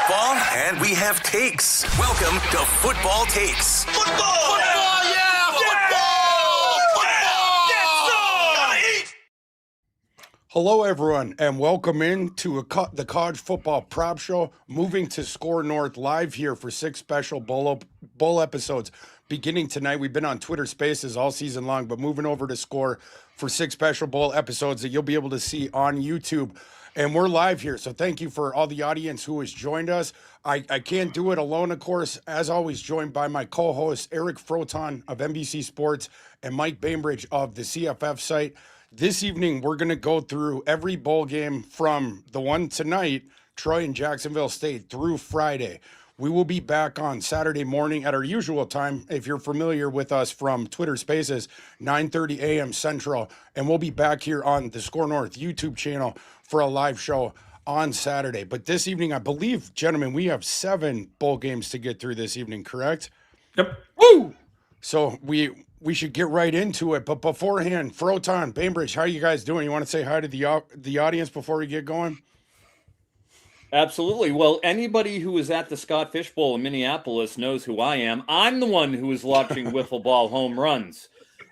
football and we have takes. Welcome to Football Takes. Football! Yeah! Football! Hello, everyone, and welcome in to the College Football Prop Show. Moving to Score North live here for 6 special bowl episodes beginning tonight. We've been on Twitter Spaces all season long, but moving over to Score for 6 special bowl episodes that you'll be able to see on YouTube. And we're live here, so thank you for all the audience who has joined us. I can't do it alone, of course. As always, joined by my co-hosts, Eric Froton of NBC Sports and Mike Bainbridge of the CFF site. This evening, we're going to go through every bowl game from the one tonight, Troy and Jacksonville State, through Friday. We will be back on Saturday morning at our usual time, if you're familiar with us from Twitter Spaces, 9:30 a.m. Central. And we'll be back here on the Score North YouTube channel for a live show on Saturday. But this evening, I believe, gentlemen, we have 7 bowl games to get through this evening, correct? Yep. Woo! So we should get right into it. But beforehand, Froton, Bainbridge, how are you guys doing? You want to say hi to the audience before we get going? Absolutely. Well, anybody who was at the Scott Fish Bowl in Minneapolis knows who I am. I'm the one who was watching wiffle ball home runs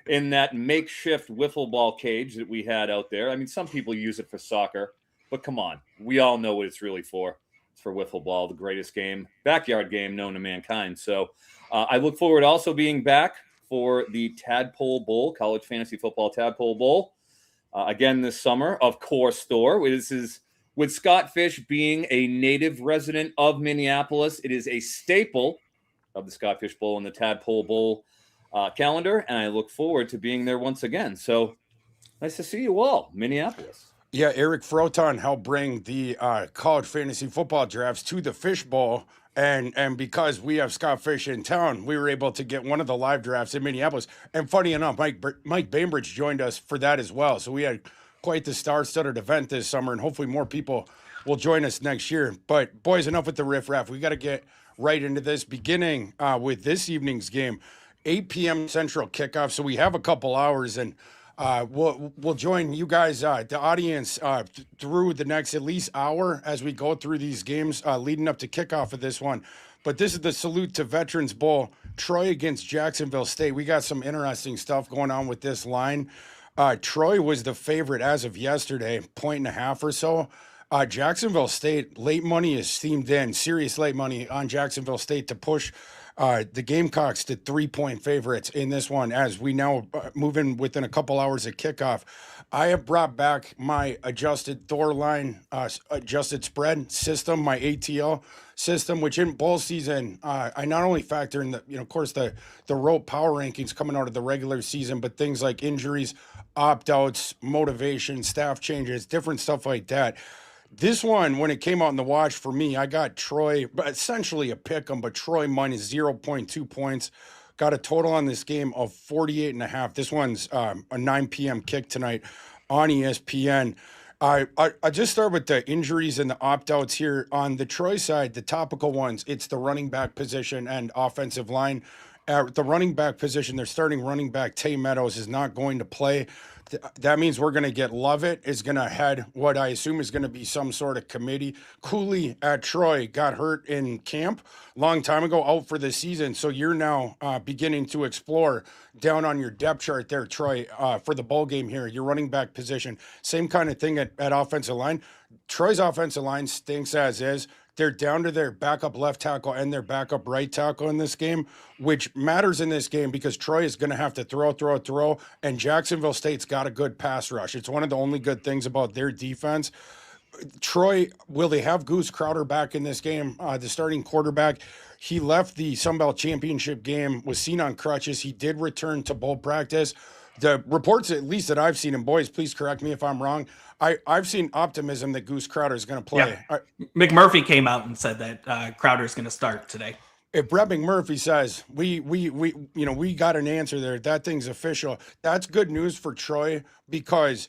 in that makeshift wiffle ball cage that we had out there. I mean, some people use it for soccer, but come on. We all know what it's really for. It's for wiffle ball, the greatest game, backyard game known to mankind. So I look forward to also being back for the Tadpole Bowl, College Fantasy Football Tadpole Bowl, again this summer, of course, Thor. This is with Scott Fish being a native resident of Minneapolis. It is a staple of the Scott Fish Bowl and the Tadpole Bowl calendar, and I look forward to being there once again. So nice to see you all, Minneapolis. Yeah, Eric Froton helped bring the college fantasy football drafts to the Fish Bowl. And because we have Scott Fish in town, we were able to get one of the live drafts in Minneapolis. And funny enough, Mike Bainbridge joined us for that as well. So we had quite the star-studded event this summer, and hopefully more people will join us next year. But boys, enough with the riffraff. We got to get right into this, beginning with this evening's game, 8 p.m. Central kickoff. So we have a couple hours, and we'll join you guys, the audience, through the next at least hour as we go through these games leading up to kickoff of this one. But this is the Salute to Veterans Bowl, Troy against Jacksonville State. We got some interesting stuff going on with this line. Troy was the favorite as of yesterday, 1.5 or so. Jacksonville State, late money is steamed in, serious late money on Jacksonville State to push the Gamecocks to 3-point favorites in this one as we now move in within a couple hours of kickoff. I have brought back my adjusted Thor line, adjusted spread system, my ATL system, which in bowl season, I not only factor in of course, the rope power rankings coming out of the regular season, but things like injuries, opt-outs, motivation, staff changes, different stuff like that. This one, when it came out in the watch for me, I got Troy, essentially a pick 'em, but Troy minus 0.2 points. Got a total on this game of 48.5. This one's a 9 p.m. kick tonight on ESPN. I just start with the injuries and the opt-outs here. On the Troy side, the topical ones, it's the running back position and offensive line. At the running back position, their starting running back, Tay Meadows, is not going to play. That means we're going to get Lovett is going to head what I assume is going to be some sort of committee. Cooley at Troy got hurt in camp long time ago, out for the season. So you're now beginning to explore down on your depth chart there, Troy, for the bowl game here, your running back position. Same kind of thing at offensive line. Troy's offensive line stinks as is. They're down to their backup left tackle and their backup right tackle in this game, which matters in this game because Troy is going to have to throw, and Jacksonville State's got a good pass rush. It's one of the only good things about their defense. Troy, will they have Goose Crowder back in this game? The starting quarterback, he left the Sun Belt Championship game, was seen on crutches. He did return to bowl practice. The reports, at least that I've seen, and boys, please correct me if I'm wrong, I've seen optimism that Goose Crowder is going to play. Yeah. McMurphy came out and said that Crowder is going to start today. If Brett McMurphy says we got an answer there, that thing's official. That's good news for Troy because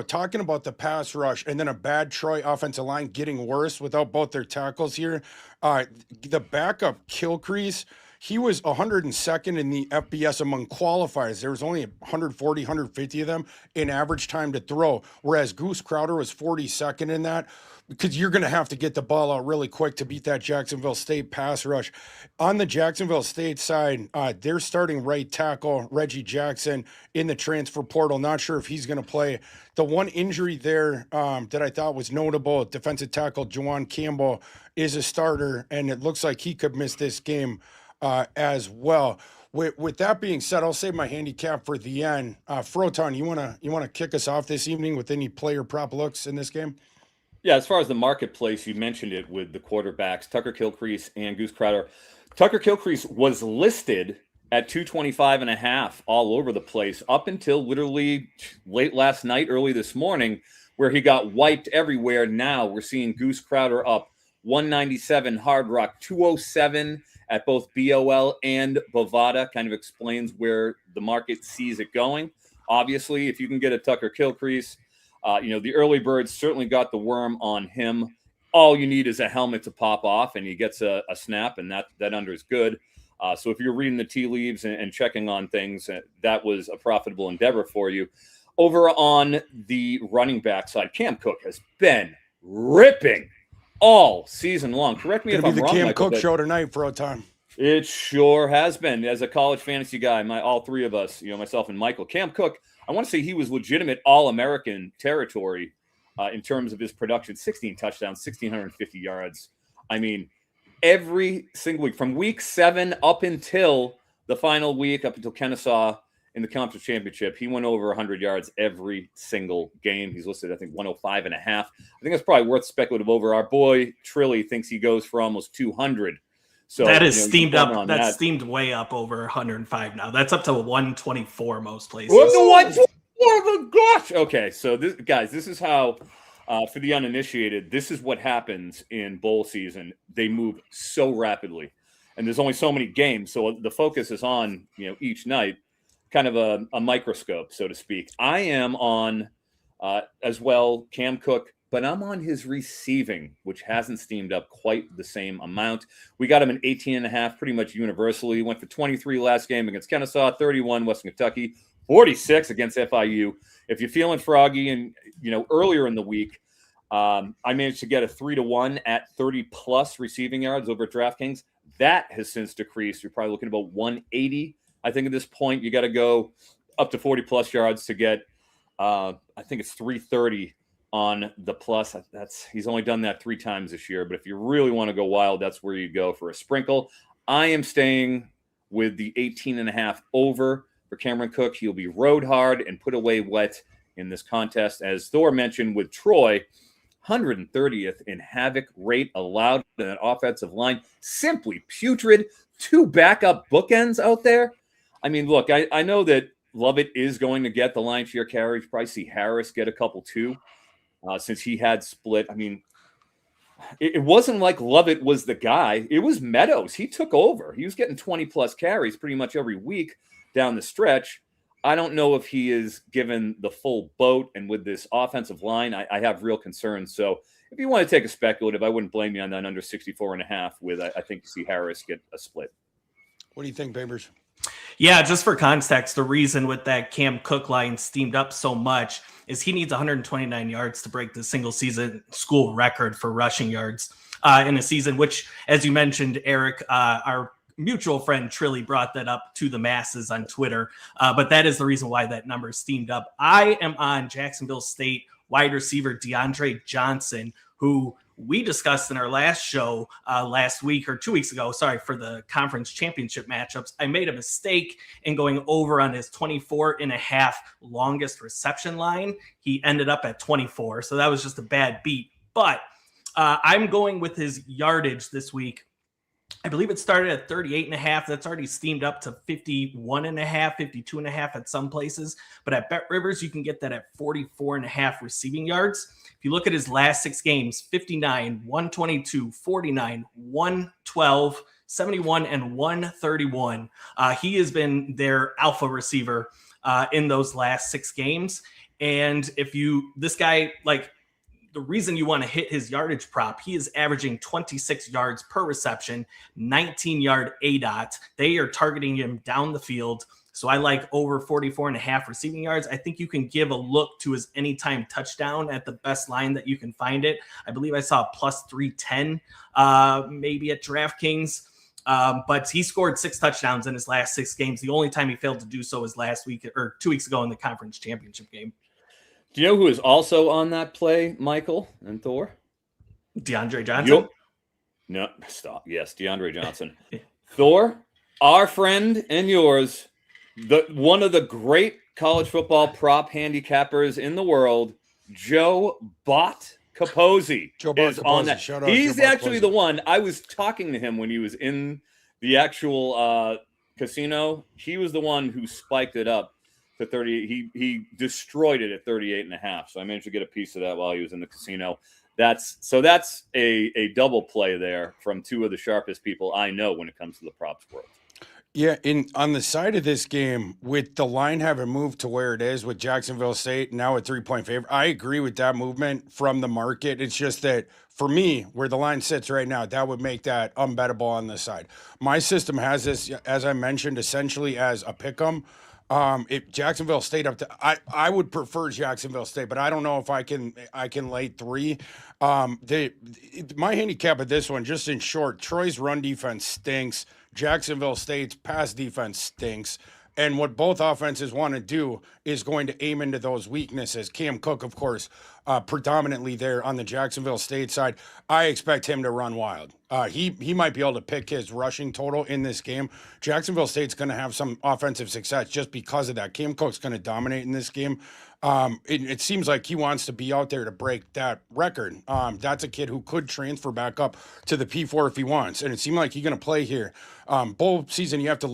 talking about the pass rush and then a bad Troy offensive line getting worse without both their tackles here. The backup Kilcrease, He was 102nd in the FBS among qualifiers. There was only 140, 150 of them in average time to throw, whereas Goose Crowder was 42nd in that, because you're going to have to get the ball out really quick to beat that Jacksonville State pass rush. On the Jacksonville State side, they're starting right tackle Reggie Jackson in the transfer portal. Not sure if he's going to play. The one injury there that I thought was notable, defensive tackle Juwan Campbell is a starter, and it looks like he could miss this game as well. With that being said, I'll save my handicap for the end. Froton, you wanna kick us off this evening with any player prop looks in this game? Yeah, as far as the marketplace, you mentioned it with the quarterbacks, Tucker Kilcrease and Goose Crowder. Tucker Kilcrease was listed at 225.5 all over the place up until literally late last night, early this morning, where he got wiped everywhere. Now we're seeing Goose Crowder up 197, Hard Rock 207 at both BOL and Bovada. Kind of explains where the market sees it going. Obviously, if you can get a Tucker Kilcrease, the early birds certainly got the worm on him. All you need is a helmet to pop off, and he gets a snap, and that under is good. So if you're reading the tea leaves and checking on things, that was a profitable endeavor for you. Over on the running back side, Cam Cook has been ripping all season long. Correct me if I'm wrong, Cam Michael, Cook show tonight for a time. It sure has been. As a college fantasy guy, all three of us, myself and Michael, Cam Cook, I want to say he was legitimate All-American territory in terms of his production. 16 touchdowns, 1,650 yards. I mean, every single week, from week 7 up until the final week, up until Kennesaw in the conference championship, he went over 100 yards every single game. He's listed, I think, 105.5. I think that's probably worth speculative over. Our boy Trilly thinks he goes for almost 200. So that is steamed up. That's steamed way up over 105 now. That's up to 124 most places. Oh gosh. Okay, so this is how, for the uninitiated, this is what happens in bowl season. They move so rapidly, and there's only so many games, so the focus is on each night, kind of a microscope, so to speak. I am on as well Cam Cook, but I'm on his receiving, which hasn't steamed up quite the same amount. We got him an 18.5 pretty much universally. He went for 23 last game against Kennesaw, 31 Western Kentucky, 46 against FIU. If you're feeling froggy and, earlier in the week, I managed to get a 3-1 at 30-plus receiving yards over at DraftKings. That has since decreased. You're probably looking at about 180. I think at this point, you got to go up to 40-plus yards to get, I think it's 330 on the plus. He's only done that 3 times this year, but if you really want to go wild, that's where you go for a sprinkle. I am staying with the 18.5 over for Cameron Cook. He'll be rode hard and put away wet in this contest. As Thor mentioned with Troy, 130th in havoc rate allowed in an offensive line. Simply putrid. 2 backup bookends out there. I mean, look, I know that Lovett is going to get the lion's share carries. Probably see Harris get a couple too. Since he had split. I mean, it wasn't like Lovett was the guy. It was Meadows. He took over. He was getting 20-plus carries pretty much every week down the stretch. I don't know if he is given the full boat, and with this offensive line, I have real concerns. So if you want to take a speculative, I wouldn't blame you on that under 64.5 with, I think you see Harris get a split. What do you think, Bainbridge? Yeah, just for context, the reason with that Cam Cook line steamed up so much is he needs 129 yards to break the single season school record for rushing yards in a season, which, as you mentioned, Eric, our mutual friend Trilly brought that up to the masses on Twitter. But that is the reason why that number steamed up. I am on Jacksonville State wide receiver DeAndre Johnson, who we discussed in our last show last week or 2 weeks ago, for the conference championship matchups. I made a mistake in going over on his 24.5 longest reception line. He ended up at 24, so that was just a bad beat. But I'm going with his yardage this week. I believe it started at 38.5. That's already steamed up to 51.5, 52.5 at some places. But at Bet Rivers, you can get that at 44.5 receiving yards. If you look at his last 6 games, 59, 122, 49, 112, 71, and 131. He has been their alpha receiver in those last 6 games. And this guy, the reason you want to hit his yardage prop, he is averaging 26 yards per reception, 19-yard ADOT. They are targeting him down the field. So I like over 44.5 receiving yards. I think you can give a look to his anytime touchdown at the best line that you can find it. I believe I saw plus 310 maybe at DraftKings. But he scored 6 touchdowns in his last 6 games. The only time he failed to do so was last week or 2 weeks ago in the conference championship game. Do you know who is also on that play, Michael and Thor? DeAndre Johnson? No, stop. Yes, DeAndre Johnson. Thor, our friend and yours, one of the great college football prop handicappers in the world, Joe Bot Capozzi is on that. He's actually the one. I was talking to him when he was in the actual casino. He was the one who spiked it up to 30. He destroyed it at 38.5. So I managed to get a piece of that while he was in the casino. That's a double play there from 2 of the sharpest people I know when it comes to the props world. Yeah, on the side of this game, with the line having moved to where it is with Jacksonville State, now a 3-point favorite, I agree with that movement from the market. It's just that for me, where the line sits right now, that would make that unbettable on this side. My system has this, as I mentioned, essentially as a pick'em. If Jacksonville State I would prefer Jacksonville State, but I don't know if I can lay 3. My handicap of this one, just in short, Troy's run defense stinks. Jacksonville State's pass defense stinks. And what both offenses want to do is going to aim into those weaknesses. Cam Cook, of course, predominantly there on the Jacksonville State side. I expect him to run wild. He might be able to pick his rushing total in this game. Jacksonville State's going to have some offensive success just because of that. Cam Cook's going to dominate in this game. It seems like he wants to be out there to break that record. That's a kid who could transfer back up to the P4 if he wants. And it seemed like he's going to play here. Bowl season, you have to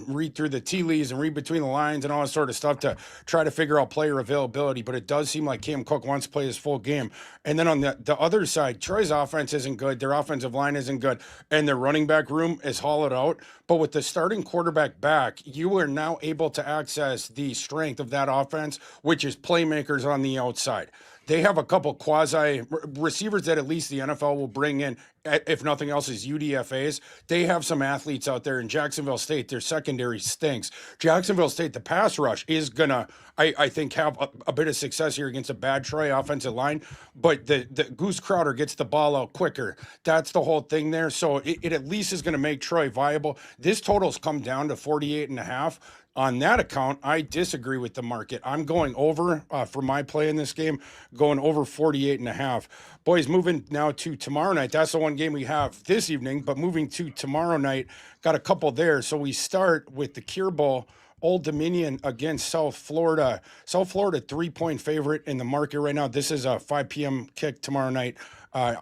read through the tea leaves and read between the lines and all that sort of stuff to try to figure out player availability. But it does seem like Cam Cook wants to play his full game. And then on the other side, Troy's offense isn't good. Their offensive line isn't good. And their running back room is hollowed out. But with the starting quarterback back, you are now able to access the strength of that offense, which is playmakers on the outside. They have a couple quasi receivers that at least the NFL will bring in, if nothing else, is UDFAs. They have some athletes out there in Jacksonville State. Their secondary stinks. Jacksonville State, the pass rush is going to, I think, have a bit of success here against a bad Troy offensive line. But the Goose Crowder gets the ball out quicker. That's the whole thing there. So it at least is going to make Troy viable. This total's come down to 48.5. On that account, I disagree with the market. I'm going over for my play in this game, going over 48.5. Boys, moving now to tomorrow night. That's the one game we have this evening, but moving to tomorrow night, got a couple there. So we start with the Cure Bowl, Old Dominion against South Florida. South Florida, 3-point favorite in the market right now. This is a 5 p.m. kick tomorrow night.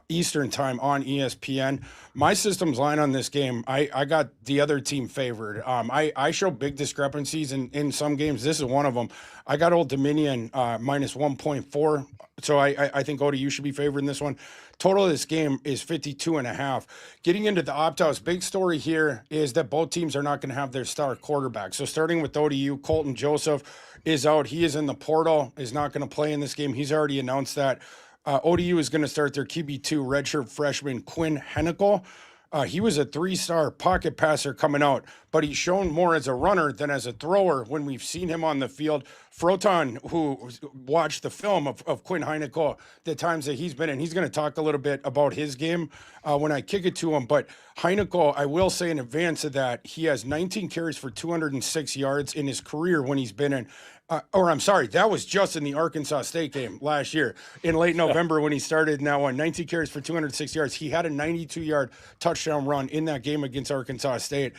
Eastern time on ESPN. My system's line on this game, I got the other team favored. I show big discrepancies in some games. This is one of them. I got Old Dominion minus 1.4. So I think ODU should be favored in this one. Total of this game is 52.5. Getting into the opt-outs, big story here is that both teams are not going to have their star quarterback. So starting with ODU, Colton Joseph is out. He is in the portal, is not going to play in this game. He's already announced that. ODU is going to start their QB2 redshirt freshman Quinn Henicle. He was a 3-star pocket passer coming out, but he's shown more as a runner than as a thrower when we've seen him on the field. Froton, who watched the film of Quinn Henicle, the times that he's been in, he's going to talk a little bit about his game when I kick it to him. But Henicle, I will say in advance of that, he has 19 carries for 206 yards in his career when he's been in. That was just in the Arkansas State game last year in late November when he started in that one. 19 carries for 206 yards. He had a 92-yard touchdown run in that game against Arkansas State.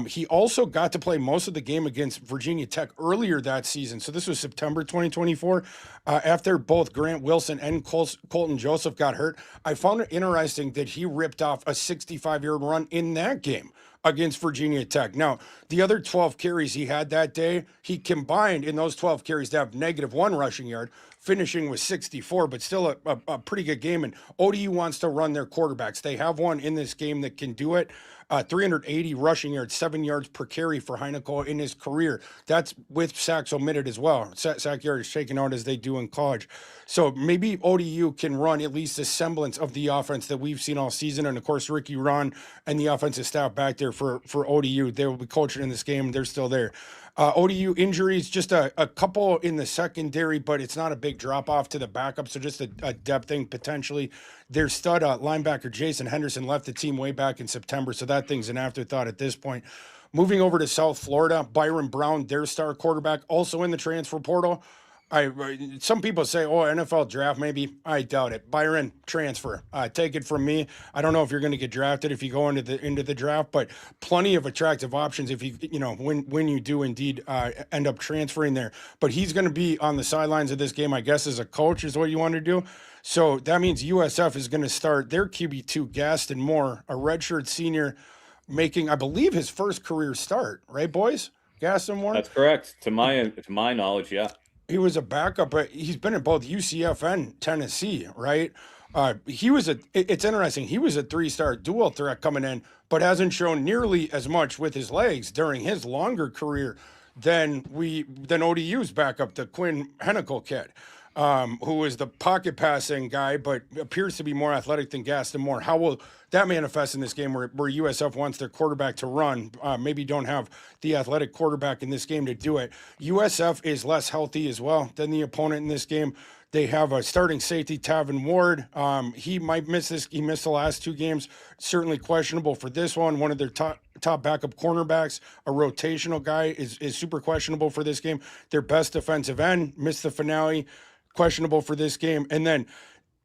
He also got to play most of the game against Virginia Tech earlier that season. So this was September 2024. After both Grant Wilson and Colton Joseph got hurt, I found it interesting that he ripped off a 65-yard run in that game against Virginia Tech. Now, the other 12 carries he had that day, he combined in those 12 carries to have -1 rushing yard, finishing with 64, but still a pretty good game. And ODU wants to run their quarterbacks. They have one in this game that can do it. 380 rushing yards, 7 yards per carry for Heineke in his career. That's with sacks omitted as well. Sack yards shaken out as they do in college. So maybe ODU can run at least a semblance of the offense that we've seen all season. And of course, Ricky Ron and the offensive staff back there for ODU, they will be coaching in this game. They're still there. ODU injuries, just a couple in the secondary, but it's not a big drop off to the backup. So just a depth thing potentially. Their stud linebacker Jason Henderson left the team way back in September. So that thing's an afterthought at this point. Moving over to South Florida, Byron Brown, their star quarterback, also in the transfer portal. Some people say, oh, NFL draft, maybe. I doubt it. Byron, transfer. Take it from me. I don't know if you're going to get drafted if you go into the draft, but plenty of attractive options if when you do indeed end up transferring there. But he's going to be on the sidelines of this game, I guess, as a coach is what you want to do. So that means USF is going to start their QB2, Gaston Moore, a redshirt senior, making, I believe, his first career start. Right, boys? Gaston Moore? That's correct. To my knowledge, yeah. He was a backup, but he's been at both UCF and Tennessee, right? It's interesting. He was a 3-star dual threat coming in, but hasn't shown nearly as much with his legs during his longer career than ODU's backup, the Quinn Hennecke kid, who is the pocket passing guy, but appears to be more athletic than Gaston Moore. How will that manifest in this game where USF wants their quarterback to run? Maybe don't have the athletic quarterback in this game to do it. USF is less healthy as well than the opponent in this game. They have a starting safety, Tavin Ward. He might miss this. He missed the last 2 games. Certainly questionable for this one. One of their top backup cornerbacks, a rotational guy, is super questionable for this game. Their best defensive end missed the finale. Questionable for this game. And then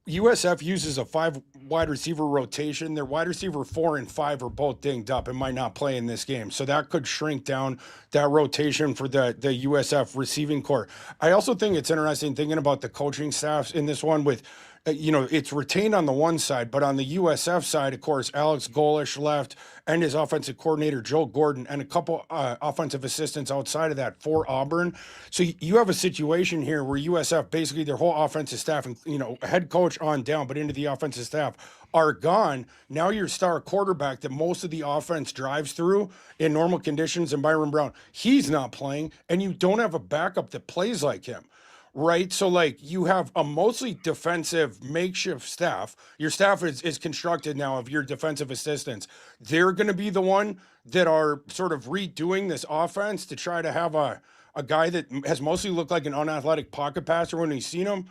USF uses a 5 wide receiver rotation. Their wide receiver 4 and 5 are both dinged up and might not play in this game. So that could shrink down that rotation for the USF receiving core. I also think it's interesting thinking about the coaching staffs in this one with, it's retained on the one side, but on the USF side, of course, Alex Golish left and his offensive coordinator, Joe Gordon, and a couple offensive assistants outside of that for Auburn. So you have a situation here where USF, basically their whole offensive staff, and head coach on down, but into the offensive staff, are gone. Now your star quarterback that most of the offense drives through in normal conditions, and Byron Brown, he's not playing, and you don't have a backup that plays like him. Right. So you have a mostly defensive makeshift staff. Your staff is constructed now of your defensive assistants. They're going to be the one that are sort of redoing this offense to try to have a guy that has mostly looked like an unathletic pocket passer when we've seen him.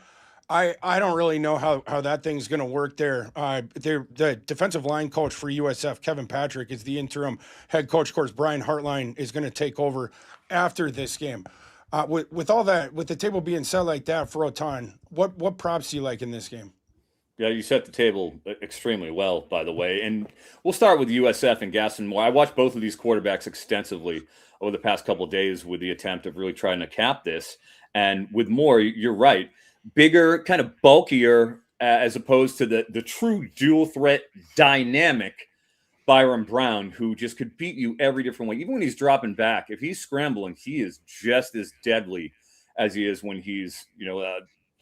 I don't really know how that thing's going to work there. The defensive line coach for USF, Kevin Patrick, is the interim head coach. Of course, Brian Hartline is going to take over after this game. With all that, with the table being set like that, Froton, what props do you like in this game? Yeah, you set the table extremely well, by the way. And we'll start with USF and Gaston Moore. I watched both of these quarterbacks extensively over the past couple of days with the attempt of really trying to cap this. And with Moore, you're right. Bigger, kind of bulkier, as opposed to the true dual threat dynamic Byron Brown, who just could beat you every different way. Even when he's dropping back, if he's scrambling, he is just as deadly as he is when he's,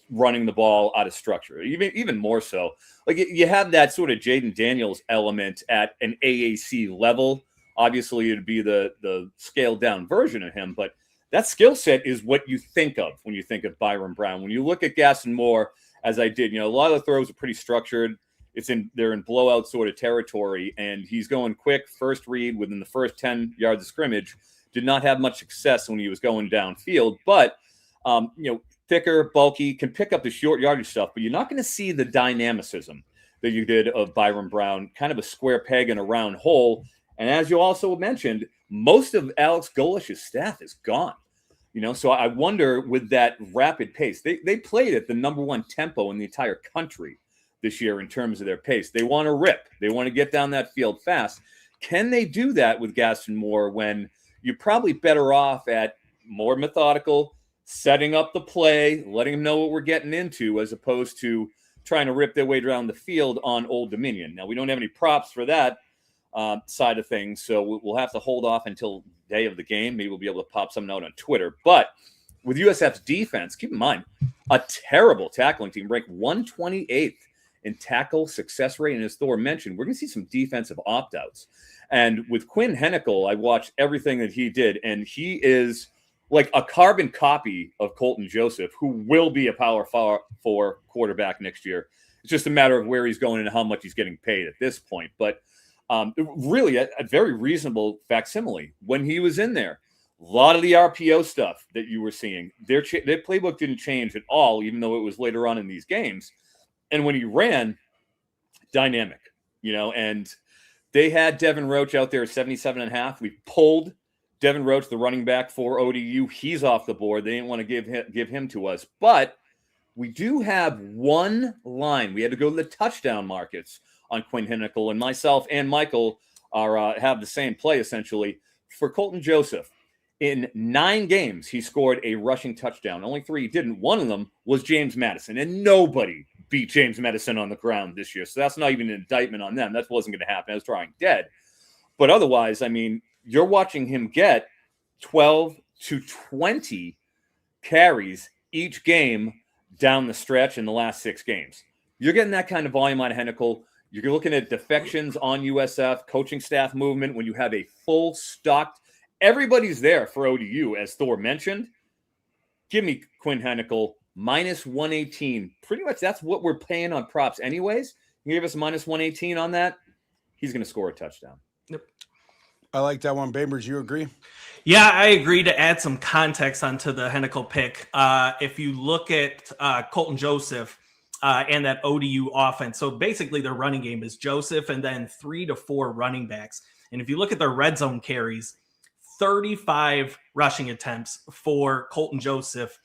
running the ball out of structure. Even more so. You have that sort of Jaden Daniels element at an AAC level. Obviously, it'd be the scaled down version of him, but that skill set is what you think of when you think of Byron Brown. When you look at Gaston Moore, as I did, a lot of the throws are pretty structured. They're in blowout sort of territory, and he's going quick, first read within the first 10 yards of scrimmage. Did not have much success when he was going downfield, but thicker, bulky, can pick up the short yardage stuff, but you're not going to see the dynamicism that you did of Byron Brown, kind of a square peg in a round hole. And as you also mentioned, most of Alex Golish's staff is gone. So I wonder, with that rapid pace, they played at the number 1 tempo in the entire country this year in terms of their pace. They want to rip. They want to get down that field fast. Can they do that with Gaston Moore when you're probably better off at more methodical, setting up the play, letting them know what we're getting into, as opposed to trying to rip their way around the field on Old Dominion? Now, we don't have any props for that side of things, so we'll have to hold off until day of the game. Maybe we'll be able to pop something out on Twitter. But with USF's defense, keep in mind, a terrible tackling team, ranked 128th in tackle success rate. And as Thor mentioned, we're going to see some defensive opt-outs. And with Quinn Hennikel, I watched everything that he did, and he is like a carbon copy of Colton Joseph, who will be a Power 4 quarterback next year. It's just a matter of where he's going and how much he's getting paid at this point. But really, a very reasonable facsimile when he was in there. A lot of the RPO stuff that you were seeing, their playbook didn't change at all, even though it was later on in these games. And when he ran, dynamic, and they had Devin Roach out there at 77.5. We pulled Devin Roach, the running back for ODU. He's off the board. They didn't want to give him to us. But we do have one line. We had to go to the touchdown markets on Quinn Hennikel, and myself and Michael have the same play, essentially. For Colton Joseph, in 9 games, he scored a rushing touchdown. Only 3 he didn't. One of them was James Madison, and nobody beat James Madison on the ground this year. So that's not even an indictment on them. That wasn't going to happen. I was drawing dead. But otherwise, I mean, you're watching him get 12 to 20 carries each game down the stretch in the last 6 games. You're getting that kind of volume out of Hennikel. You're looking at defections on USF, coaching staff movement when you have a full stocked. Everybody's there for ODU, as Thor mentioned. Give me Quinn Hennikel minus 118. Pretty much that's what we're paying on props anyways. You give us minus 118 on that, he's going to score a touchdown. Yep. I like that one. Bainbridge, you agree? Yeah, I agree. To add some context onto the Hennikel pick, if you look at Colton Joseph and that ODU offense, so basically their running game is Joseph and then 3 to 4 running backs. And if you look at their red zone carries, 35 rushing attempts for Colton Joseph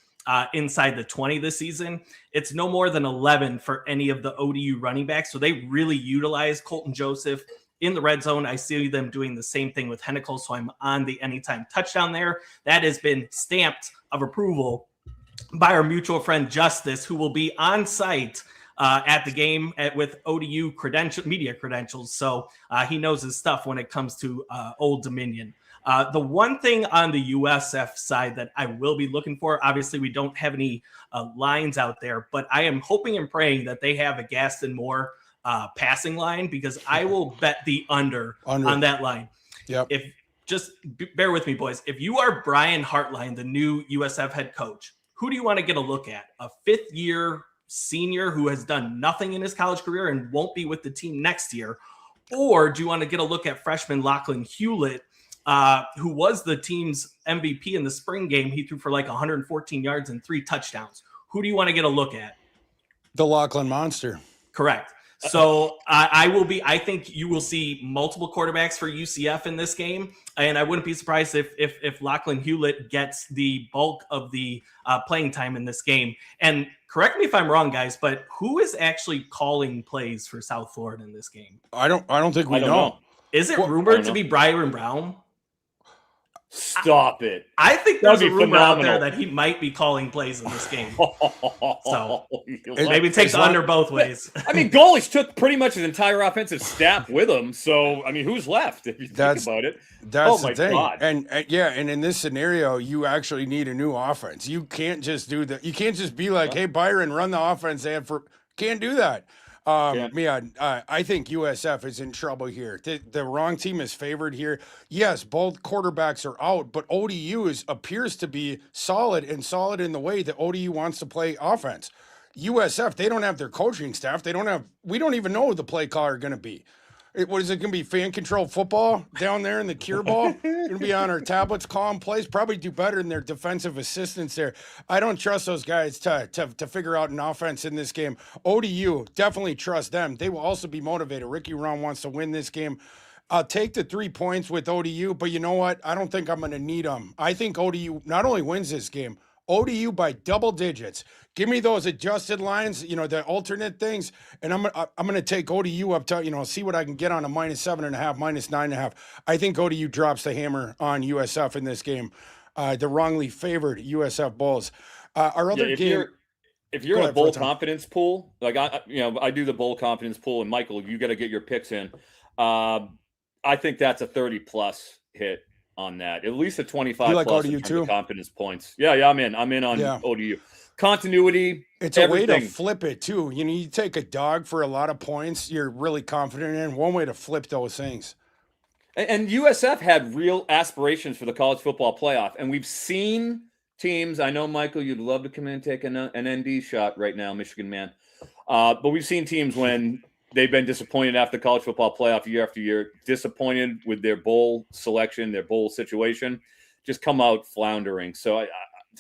inside the 20 this season. It's no more than 11 for any of the ODU running backs. So they really utilize Colton Joseph in the red zone. I see them doing the same thing with Hennikel, so I'm on the anytime touchdown there. That has been stamped of approval by our mutual friend Justice, who will be on site at the game with ODU media credentials. So he knows his stuff when it comes to Old Dominion. The one thing on the USF side that I will be looking for, obviously we don't have any lines out there, but I am hoping and praying that they have a Gaston Moore passing line, because I will bet the under on that line. Yep. Just bear with me, boys. If you are Brian Hartline, the new USF head coach, who do you want to get a look at? A 5th-year senior who has done nothing in his college career and won't be with the team next year? Or do you want to get a look at freshman Lachlan Hewlett, who was the team's MVP in the spring game? He threw for like 114 yards and 3 touchdowns. Who do you want to get a look at? The Lachlan Monster. Correct. So I think you will see multiple quarterbacks for UCF in this game. And I wouldn't be surprised if Lachlan Hewlett gets the bulk of the playing time in this game. And correct me if I'm wrong, guys, but who is actually calling plays for South Florida in this game? I don't think we know. Is it rumored to be Byron Brown? Stop it. I think there's a rumor phenomenal out there that he might be calling plays in this game. So maybe take the under both ways. I mean, goalies took pretty much his entire offensive staff with them. So, I mean, who's left if you think about it? That's the thing. God. And in this scenario, you actually need a new offense. You can't just do that. You can't just be like, hey, Byron, run the offense. Can't do that. I think USF is in trouble here. The wrong team is favored here. Yes, both quarterbacks are out, but ODU appears to be solid in the way that ODU wants to play offense. USF, they don't have their coaching staff. We don't even know who the play caller are going to be. What is it going to be? Fan control football down there in the cure ball? Going to be on our tablets calling plays? Probably do better than their defensive assistants there. I don't trust those guys to figure out an offense in this game. ODU, definitely trust them. They will also be motivated. Ricky Ron wants to win this game. I'll take the 3 points with ODU, but you know what? I don't think I'm going to need them. I think ODU not only wins this game, ODU by double digits. Give me those adjusted lines, the alternate things, and I'm going to take ODU up to, see what I can get on a -7.5, -9.5. I think ODU drops the hammer on USF in this game. The wrongly favored USF Bulls. Our other game. If you're in a bowl confidence pool, like I do the bowl confidence pool, and Michael, you got to get your picks in. I think that's a 30+ hit on that. At least a 25 You like plus ODU in terms too? of confidence points. Yeah, I'm in. I'm in on ODU. Continuity. It's everything. a way to flip it too. You take a dog for a lot of points you're really confident in. One way to flip those things. And USF had real aspirations for the college football playoff. And we've seen teams, I know, Michael, you'd love to come in and take an ND shot right now, Michigan man. But we've seen teams when they've been disappointed after the college football playoff year after year, disappointed with their bowl selection, their bowl situation, just come out floundering. So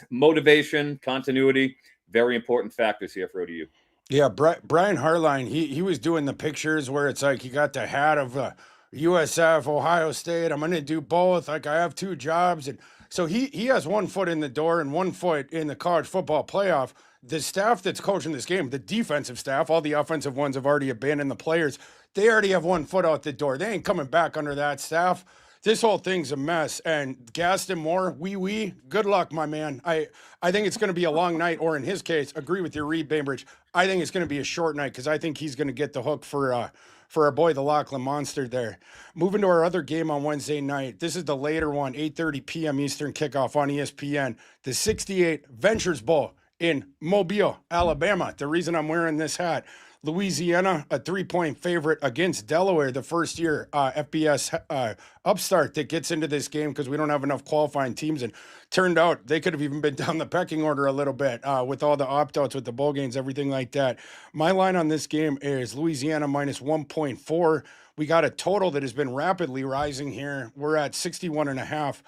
motivation, continuity, very important factors here for ODU. Yeah, Brian Hartline, he was doing the pictures where it's like you got the hat of USF, Ohio State. I'm going to do both. Like I have two jobs. And so he has 1 foot in the door and 1 foot in the college football playoff. The staff that's coaching this game, the defensive staff, all the offensive ones have already abandoned the players. They already have 1 foot out the door. They ain't coming back under that staff. This whole thing's a mess. And Gaston Moore, good luck, my man. I think it's going to be a long night, or in his case, agree with your Reed Bainbridge. I think it's going to be a short night because I think he's going to get the hook for our boy, the Lachlan Monster there. Moving to our other game on Wednesday night. This is the later one, 8:30 p.m. Eastern kickoff on ESPN. The 68 Ventures Bowl in Mobile, Alabama. The reason I'm wearing this hat, Louisiana, a 3-point favorite against Delaware, the first year FBS upstart that gets into this game because we don't have enough qualifying teams. And turned out they could have even been down the pecking order a little bit with all the opt-outs, with the bowl games, everything like that. My line on this game is Louisiana minus 1.4. We got a total that has been rapidly rising here. We're at 61.5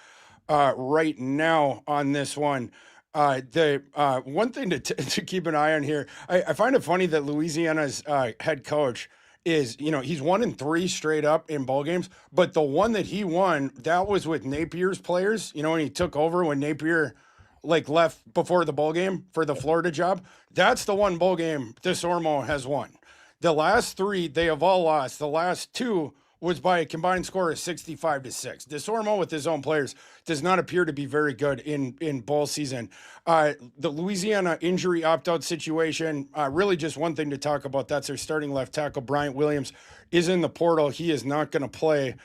right now on this one. The one thing to keep an eye on here, I find it funny that Louisiana's head coach is, he's 1-3 straight up in bowl games, but the one that he won, that was with Napier's players, when he took over when Napier left before the bowl game for the Florida job. That's the one bowl game DeSormo has won. The last 3, they have all lost. The last 2 was by a combined score of 65-6. DeSormo with his own players does not appear to be very good in bowl season. The Louisiana injury opt-out situation, really just one thing to talk about. That's their starting left tackle, Bryant Williams, is in the portal. He is not going to play.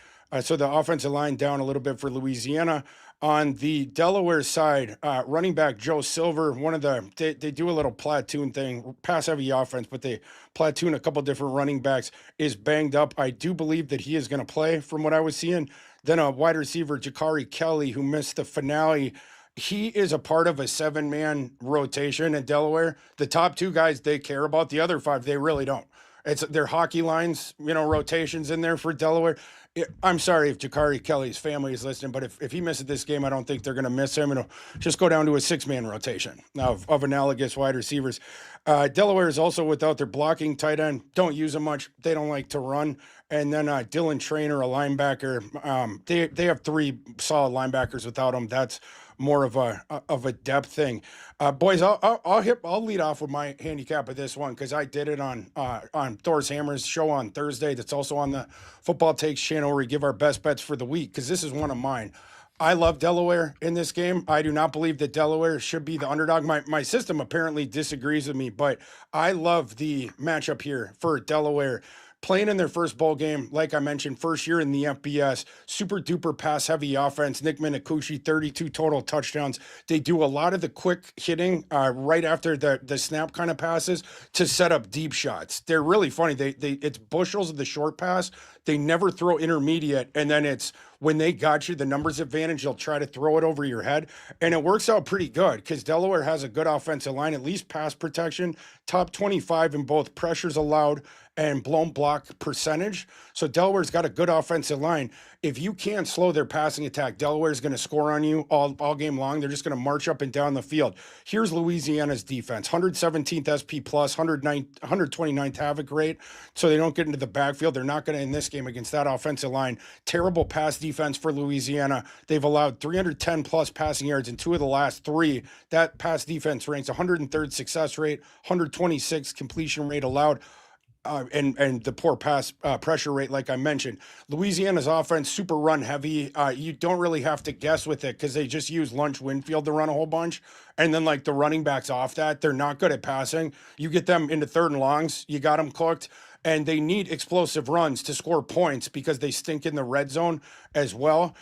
So the offensive line down a little bit for Louisiana. On the Delaware side, running back Joe Silver, they do a little platoon thing, pass-heavy offense, but they platoon a couple different running backs, is banged up. I do believe that he is going to play from what I was seeing. Then a wide receiver, Jakari Kelly, who missed the finale. He is a part of a 7-man rotation in Delaware. The top 2 guys they care about. The other 5, they really don't. It's their hockey lines, rotations in there for Delaware. I'm sorry if Jakari Kelly's family is listening, but if he misses this game, I don't think they're going to miss him. It'll just go down to a 6-man rotation of analogous wide receivers. Delaware is also without their blocking tight end. Don't use them much. They don't like to run. And then Dylan Traynor, a linebacker. They have 3 solid linebackers without him. That's more of a depth thing. Boys, I'll lead off with my handicap of this one because I did it on Thor's Hammers show on Thursday. That's also on the Football Takes channel where we give our best bets for the week because this is one of mine. I love Delaware in this game. I do not believe that Delaware should be the underdog. My system apparently disagrees with me, but I love the matchup here for Delaware. Playing in their first bowl game, like I mentioned, first year in the FBS, super duper pass heavy offense. Nick Minakushi, 32 total touchdowns. They do a lot of the quick hitting right after the snap kind of passes to set up deep shots. They're really funny. It's bushels of the short pass. They never throw intermediate, and then it's when they got you the numbers advantage, they'll try to throw it over your head, and it works out pretty good because Delaware has a good offensive line, at least pass protection, top 25 in both pressures allowed and blown block percentage. So Delaware's got a good offensive line. If you can't slow their passing attack, Delaware's going to score on you all game long. They're just going to march up and down the field. Here's Louisiana's defense, 117th SP plus, 129th havoc rate. So they don't get into the backfield. They're not going to in this game against that offensive line. Terrible pass defense for Louisiana. They've allowed 310 plus passing yards in 2 of the last 3. That pass defense ranks 103rd success rate, 126th completion rate allowed. and the poor pass pressure rate, like I mentioned. Louisiana's offense, super run heavy. You don't really have to guess with it because they just use Lunch Winfield to run a whole bunch. And then, like, the running backs off that, they're not good at passing. You get them into third and longs, you got them cooked. And they need explosive runs to score points because they stink in the red zone as well.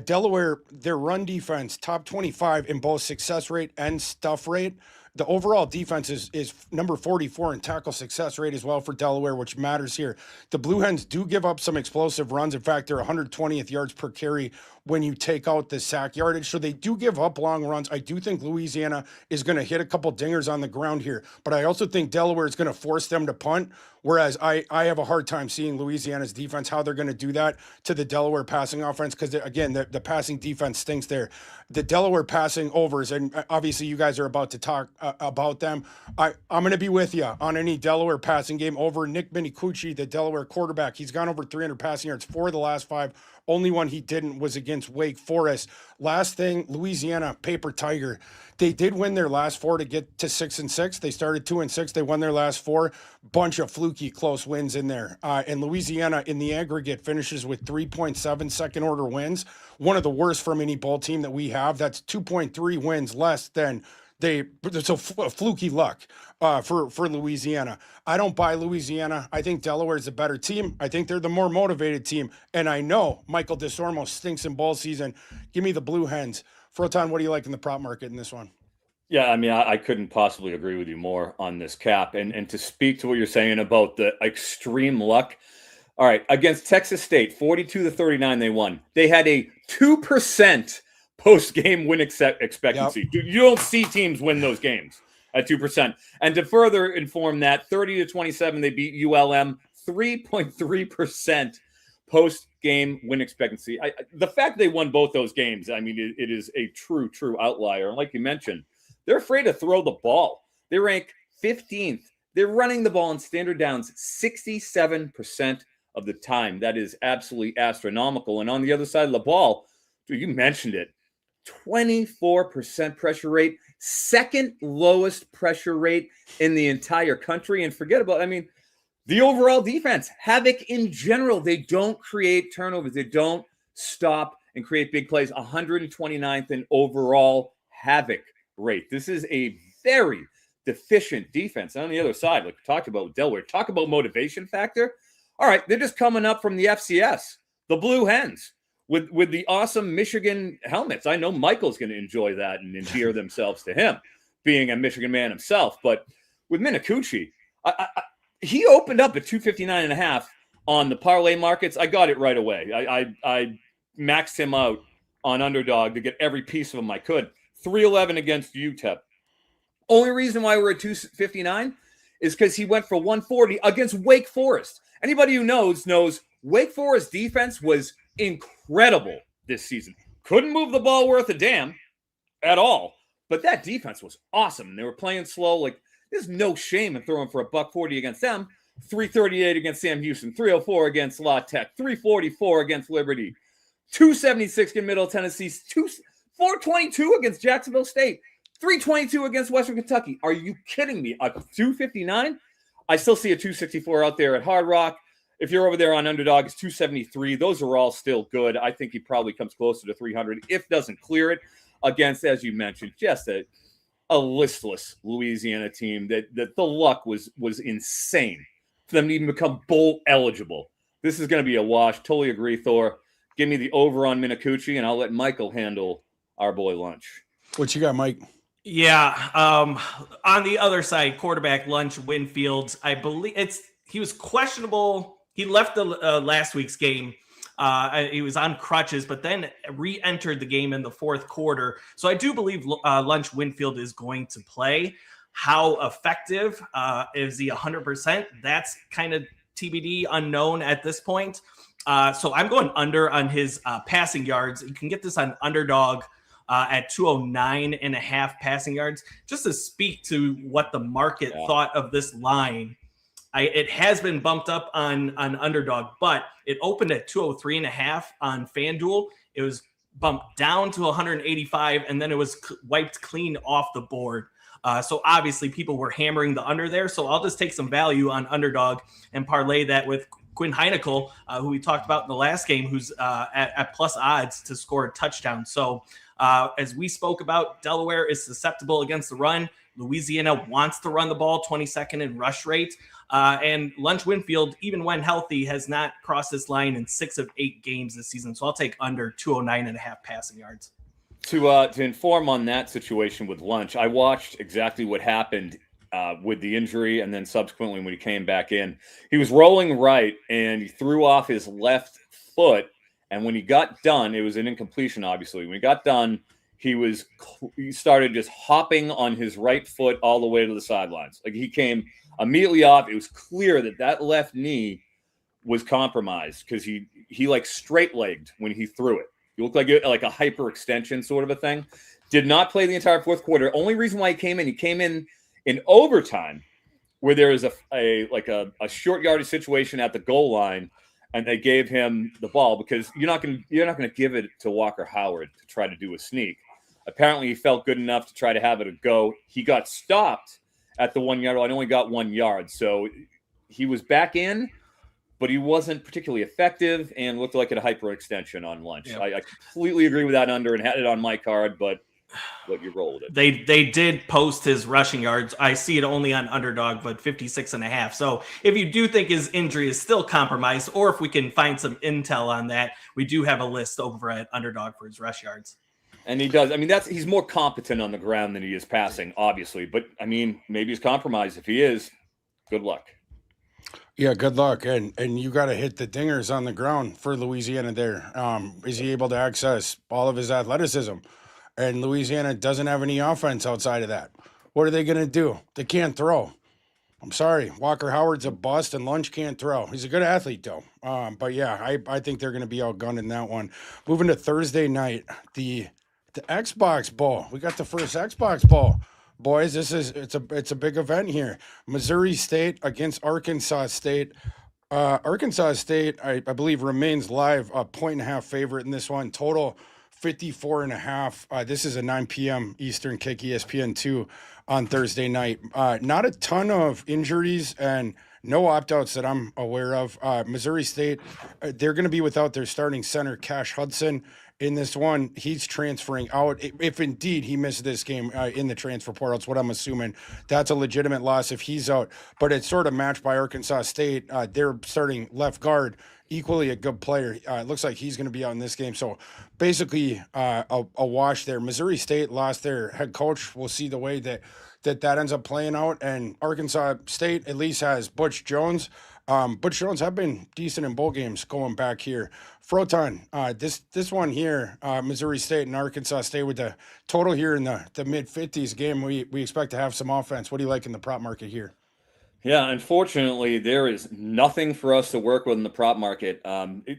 Delaware, their run defense, top 25 in both success rate and stuff rate. The overall defense is number 44 in tackle success rate as well for Delaware, which matters here. The Blue Hens do give up some explosive runs. In fact, they're 120th yards per carry when you take out the sack yardage. So they do give up long runs. I do think Louisiana is going to hit a couple dingers on the ground here, but I also think Delaware is going to force them to punt, whereas I have a hard time seeing Louisiana's defense, how they're going to do that to the Delaware passing offense, because, again, the passing defense stinks there. The Delaware passing overs, and obviously you guys are about to talk about them. I'm going to be with you on any Delaware passing game over. Nick Minicucci, the Delaware quarterback, he's gone over 300 passing yards for the last 5. Only one he didn't was against Wake Forest. Last thing, Louisiana, Paper Tiger. They did win their last 4 to get to 6-6. They started 2-6. They won their last 4. Bunch of fluky close wins in there. And Louisiana, in the aggregate, finishes with 3.7 second-order wins. One of the worst from any bowl team that we have. That's 2.3 wins less than it's a fluky luck for Louisiana. I don't buy Louisiana. I think Delaware is a better team. I think they're the more motivated team. And I know Michael DeSormo stinks in bowl season. Give me the Blue Hens. Froton, what do you like in the prop market in this one? Yeah, I mean, I couldn't possibly agree with you more on this cap. And to speak to what you're saying about the extreme luck, all right, against Texas State, 42-39, they won. They had a 2% post-game win expectancy. Yep. You don't see teams win those games at 2%. And to further inform that, 30-27, they beat ULM, 3.3% post-game win expectancy. The fact they won both those games, I mean, it is a true outlier. And like you mentioned, they're afraid to throw the ball. They rank 15th. They're running the ball in standard downs 67% of the time. That is absolutely astronomical. And on the other side of the ball, dude, you mentioned it, 24% pressure rate, second lowest pressure rate in the entire country. And forget about, I mean, the overall defense, havoc in general. They don't create turnovers. They don't stop and create big plays. 129th in overall havoc rate. This is a very deficient defense. And on the other side, like we talked about with Delaware, talk about motivation factor. All right, they're just coming up from the FCS, the Blue Hens, with the awesome Michigan helmets. I know Michael's going to enjoy that and endear themselves to him, being a Michigan man himself. But with Minicucci, he opened up at 259.5 on the parlay markets. I got it right away. I maxed him out on Underdog to get every piece of him I could. 311 against UTEP. Only reason why we're at 259 is because he went for 140 against Wake Forest. Anybody who knows Wake Forest defense was incredible this season. Couldn't move the ball worth a damn at all, but that defense was awesome. They were playing slow. Like, there's no shame in throwing for $140 against them. 338 against Sam Houston, 304 against La Tech, 344 against Liberty, 276 in Middle Tennessee, 422 against Jacksonville State, 322 against Western Kentucky. Are you kidding me? A 259? I still see a 264 out there at Hard Rock. If you're over there on Underdog, it's 273. Those are all still good. I think he probably comes closer to 300 if doesn't clear it against, as you mentioned, just a listless Louisiana team that the luck was insane for them to even become bowl eligible. This is going to be a wash. Totally agree, Thor. Give me the over on Minicucci, and I'll let Michael handle our boy Lunch. What you got, Mike? Yeah. On the other side, quarterback Lunch Winfield, I believe he was questionable. He left the last week's game. He was on crutches, but then re-entered the game in the fourth quarter. So I do believe Lunch Winfield is going to play. How effective? Is he 100%? That's kind of TBD, unknown at this point. So I'm going under on his passing yards. You can get this on Underdog at 209.5 passing yards. Just to speak to what the market thought of this line, it has been bumped up on Underdog, but it opened at 203.5 on FanDuel. It was bumped down to 185, and then it was wiped clean off the board. So obviously people were hammering the under there. So I'll just take some value on underdog and parlay that with Quinn Heinickel, who we talked about in the last game, who's at plus odds to score a touchdown. So as we spoke about, Delaware is susceptible against the run. Louisiana wants to run the ball, 22nd in rush rate. And Lunch Winfield, even when healthy, has not crossed this line in 6 of 8 games this season. So I'll take under 209.5 passing yards. To inform on that situation with Lunch, I watched exactly what happened with the injury, and then subsequently when he came back in. He was rolling right, and he threw off his left foot, and when he got done, it was an incompletion, obviously. When he got done, he started just hopping on his right foot all the way to the sidelines. Like, he came immediately off. It was clear that left knee was compromised because he like straight-legged when he threw it. He looked like a hyperextension sort of a thing. Did not play the entire fourth quarter. Only reason why he came in overtime, where there was a short yardage situation at the goal line, and they gave him the ball because you're not going to give it to Walker Howard to try to do a sneak. Apparently, he felt good enough to try to have it a go. He got stopped at the 1 yard line, only got 1 yard, so he was back in, but he wasn't particularly effective and looked like a hyperextension on Lunch. Yep. I completely agree with that under and had it on my card, but you rolled it. They did post his rushing yards. I see it only on underdog, but 56.5. So if you do think his injury is still compromised, or if we can find some intel on that, we do have a list over at underdog for his rush yards. And he does. I mean, he's more competent on the ground than he is passing, obviously. But I mean, maybe he's compromised. If he is, good luck. Yeah, good luck. And you got to hit the dingers on the ground for Louisiana there. Is he able to access all of his athleticism? And Louisiana doesn't have any offense outside of that. What are they going to do? They can't throw. I'm sorry. Walker Howard's a bust, and Lunch can't throw. He's a good athlete, though. But, yeah, I think they're going to be outgunned in that one. Moving to Thursday night, the Xbox Bowl. We got the first Xbox Bowl. Boys, it's a big event here. Missouri State against Arkansas State. Arkansas State, I believe, remains live, a 1.5 favorite in this one. Total 54.5. This is a 9 p.m. Eastern kick, ESPN2 on Thursday night. Not a ton of injuries and no opt-outs that I'm aware of. Missouri State, they're going to be without their starting center, Cash Hudson. In this one, he's transferring out. If indeed he missed this game in the transfer portal, it's what I'm assuming. That's a legitimate loss if he's out. But it's sort of matched by Arkansas State. They're starting left guard, equally a good player. It looks like he's going to be out in this game. So basically a wash there. Missouri State lost their head coach. We'll see the way that ends up playing out. And Arkansas State at least has Butch Jones. Butch Jones have been decent in bowl games going back here. Froton, this one here, Missouri State and Arkansas State with the total here in the mid-50s game. We expect to have some offense. What do you like in the prop market here? Yeah, unfortunately, there is nothing for us to work with in the prop market.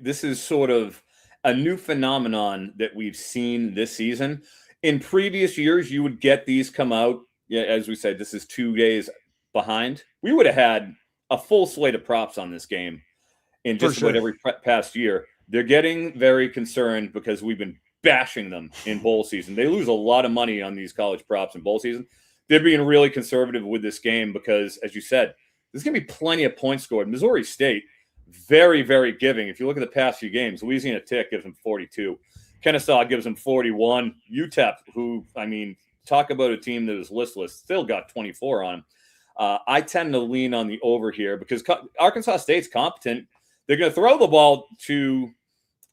This is sort of a new phenomenon that we've seen this season. In previous years, you would get these come out. Yeah, as we said, this is 2 days behind. We would have had a full slate of props on this game in just about every past year. They're getting very concerned because we've been bashing them in bowl season. They lose a lot of money on these college props in bowl season. They're being really conservative with this game because, as you said, there's going to be plenty of points scored. Missouri State, very, very giving. If you look at the past few games, Louisiana Tech gives them 42. Kennesaw gives them 41. UTEP, who, I mean, talk about a team that is listless, still got 24 on them. I tend to lean on the over here because Arkansas State's competent. They're going to throw the ball to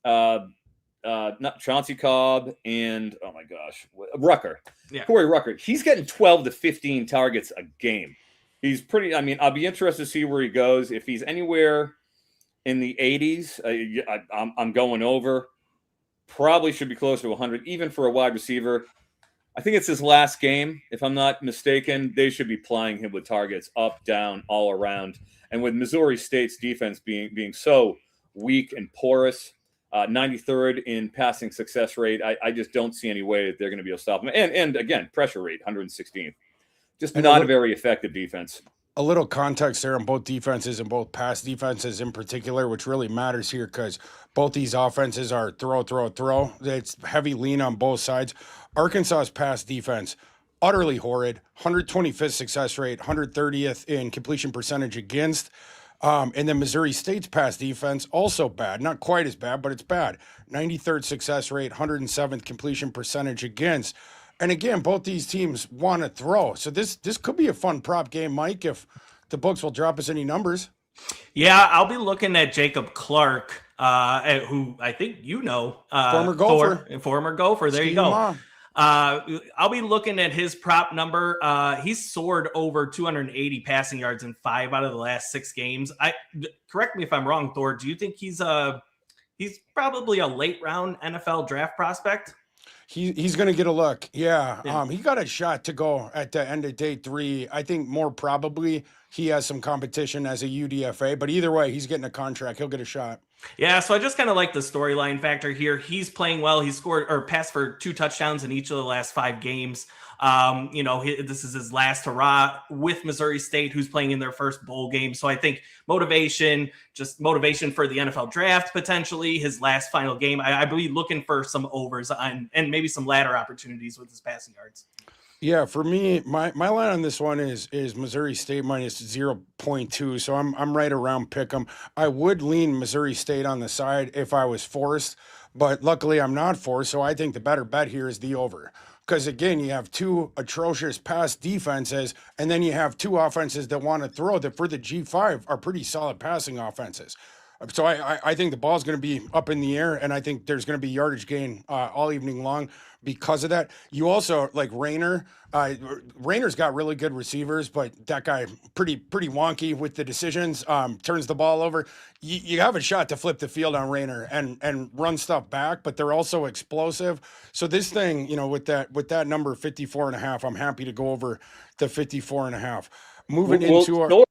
not Chauncey Cobb and, oh my gosh, Rucker. Yeah. Corey Rucker. He's getting 12 to 15 targets a game. He's pretty, I mean, I'll be interested to see where he goes. If he's anywhere in the 80s, I'm going over. Probably should be closer to 100, even for a wide receiver. I think it's his last game, if I'm not mistaken. They should be plying him with targets up, down, all around. And with Missouri State's defense being so weak and porous, 93rd in passing success rate, I just don't see any way that they're going to be able to stop him. And again, pressure rate, 116th. Just not a very effective defense. A little context there on both defenses and both pass defenses in particular, which really matters here because both these offenses are throw. It's heavy lean on both sides. Arkansas's pass defense, utterly horrid. 125th success rate, 130th in completion percentage against. And then Missouri State's pass defense, also bad. Not quite as bad, but it's bad. 93rd success rate, 107th completion percentage against. And again, both these teams want to throw. So this could be a fun prop game, Mike, if the books will drop us any numbers. Yeah, I'll be looking at Jacob Clark, who I think you know. Former Gopher. Former Gopher. There you go. I'll be looking at his prop number. He's soared over 280 passing yards in 5 out of the last 6 games. Correct me if I'm wrong, Thor. Do you think he's probably a late round NFL draft prospect? He's going to get a look. Yeah. He got a shot to go at the end of day 3. I think more probably he has some competition as a UDFA, but either way, he's getting a contract. He'll get a shot. Yeah, so I just kind of like the storyline factor here. He's playing well. He scored or passed for 2 touchdowns in each of the last 5 games. This is his last hurrah with Missouri State, who's playing in their first bowl game. So I think motivation for the NFL draft, potentially his last final game. I believe looking for some overs and maybe some ladder opportunities with his passing yards. Yeah, for me, my line on this one is Missouri State minus 0.2. So I'm right around pick'em. I would lean Missouri State on the side if I was forced, but luckily I'm not forced. So I think the better bet here is the over. Because again, you have 2 atrocious pass defenses, and then you have 2 offenses that want to throw that for the G5 are pretty solid passing offenses. So I think the ball's going to be up in the air, and I think there's going to be yardage gain all evening long because of that. You also, like Rayner, Rayner's got really good receivers, but that guy pretty wonky with the decisions, turns the ball over. You have a shot to flip the field on Rayner and run stuff back, but they're also explosive. So this thing, with that number 54.5, I'm happy to go over the 54.5. Moving into our...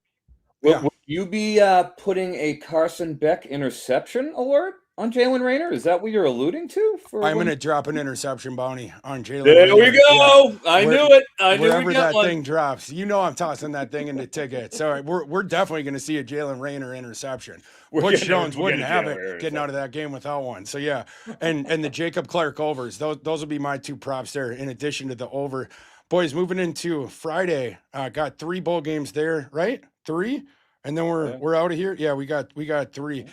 Will you be putting a Carson Beck interception alert on Jalen Rayner? Is that what you're alluding to? I'm going to drop an interception bounty on Jalen Rayner. We go. Yeah. I knew it. Wherever that thing drops, I'm tossing that thing in the ticket. So we're definitely going to see a Jalen Rayner interception. Butch Jones wouldn't have it getting out of that game without one. So, yeah. And the Jacob Clark overs, those will be my 2 props there in addition to the over. Boys, moving into Friday, got 3 bowl games there, right? 3? And then we're out of here. Yeah, we got 3.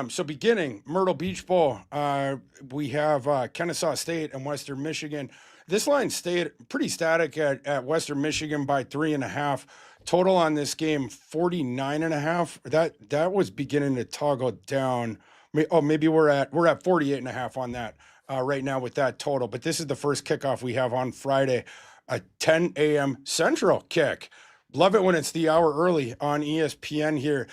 So beginning Myrtle Beach Bowl, we have Kennesaw State and Western Michigan. This line stayed pretty static at Western Michigan by 3.5. Total on this game 49.5. That was beginning to toggle down. Maybe we're at 48.5 on that right now with that total. But this is the first kickoff we have on Friday, a 10 a.m. Central kick. Love it when it's the hour early on ESPN here.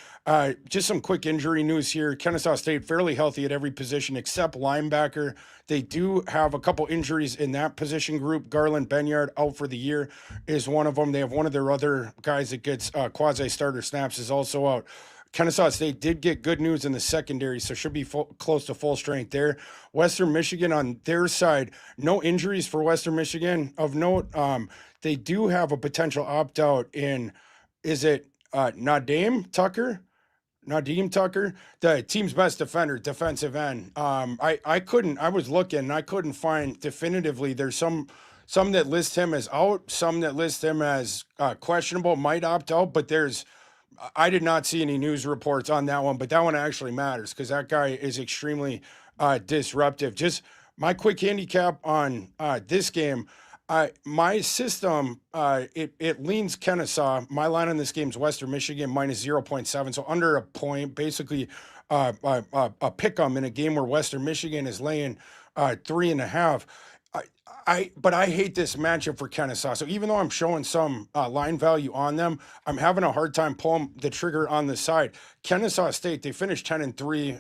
Just some quick injury news here. Kennesaw State fairly healthy at every position except linebacker. They do have a couple injuries in that position group. Garland Benyard out for the year is one of them. They have one of their other guys that gets quasi-starter snaps is also out. Kennesaw State did get good news in the secondary, so should be close to full strength there. Western Michigan on their side, no injuries for Western Michigan of note. They do have a potential opt-out in, is it Nadeem Tucker, the team's best defender, defensive end. I was looking and I couldn't find definitively. There's some that list him as out, some that list him as questionable, might opt out, but I did not see any news reports on that one, but that one actually matters because that guy is extremely disruptive. Just my quick handicap on this game. My system, it leans Kennesaw. My line on this game is Western Michigan minus 0.7, so under a point, basically a pick 'em in a game where Western Michigan is laying 3.5. But I hate this matchup for Kennesaw. So even though I'm showing some line value on them, I'm having a hard time pulling the trigger on the side. Kennesaw State, they finished 10-3.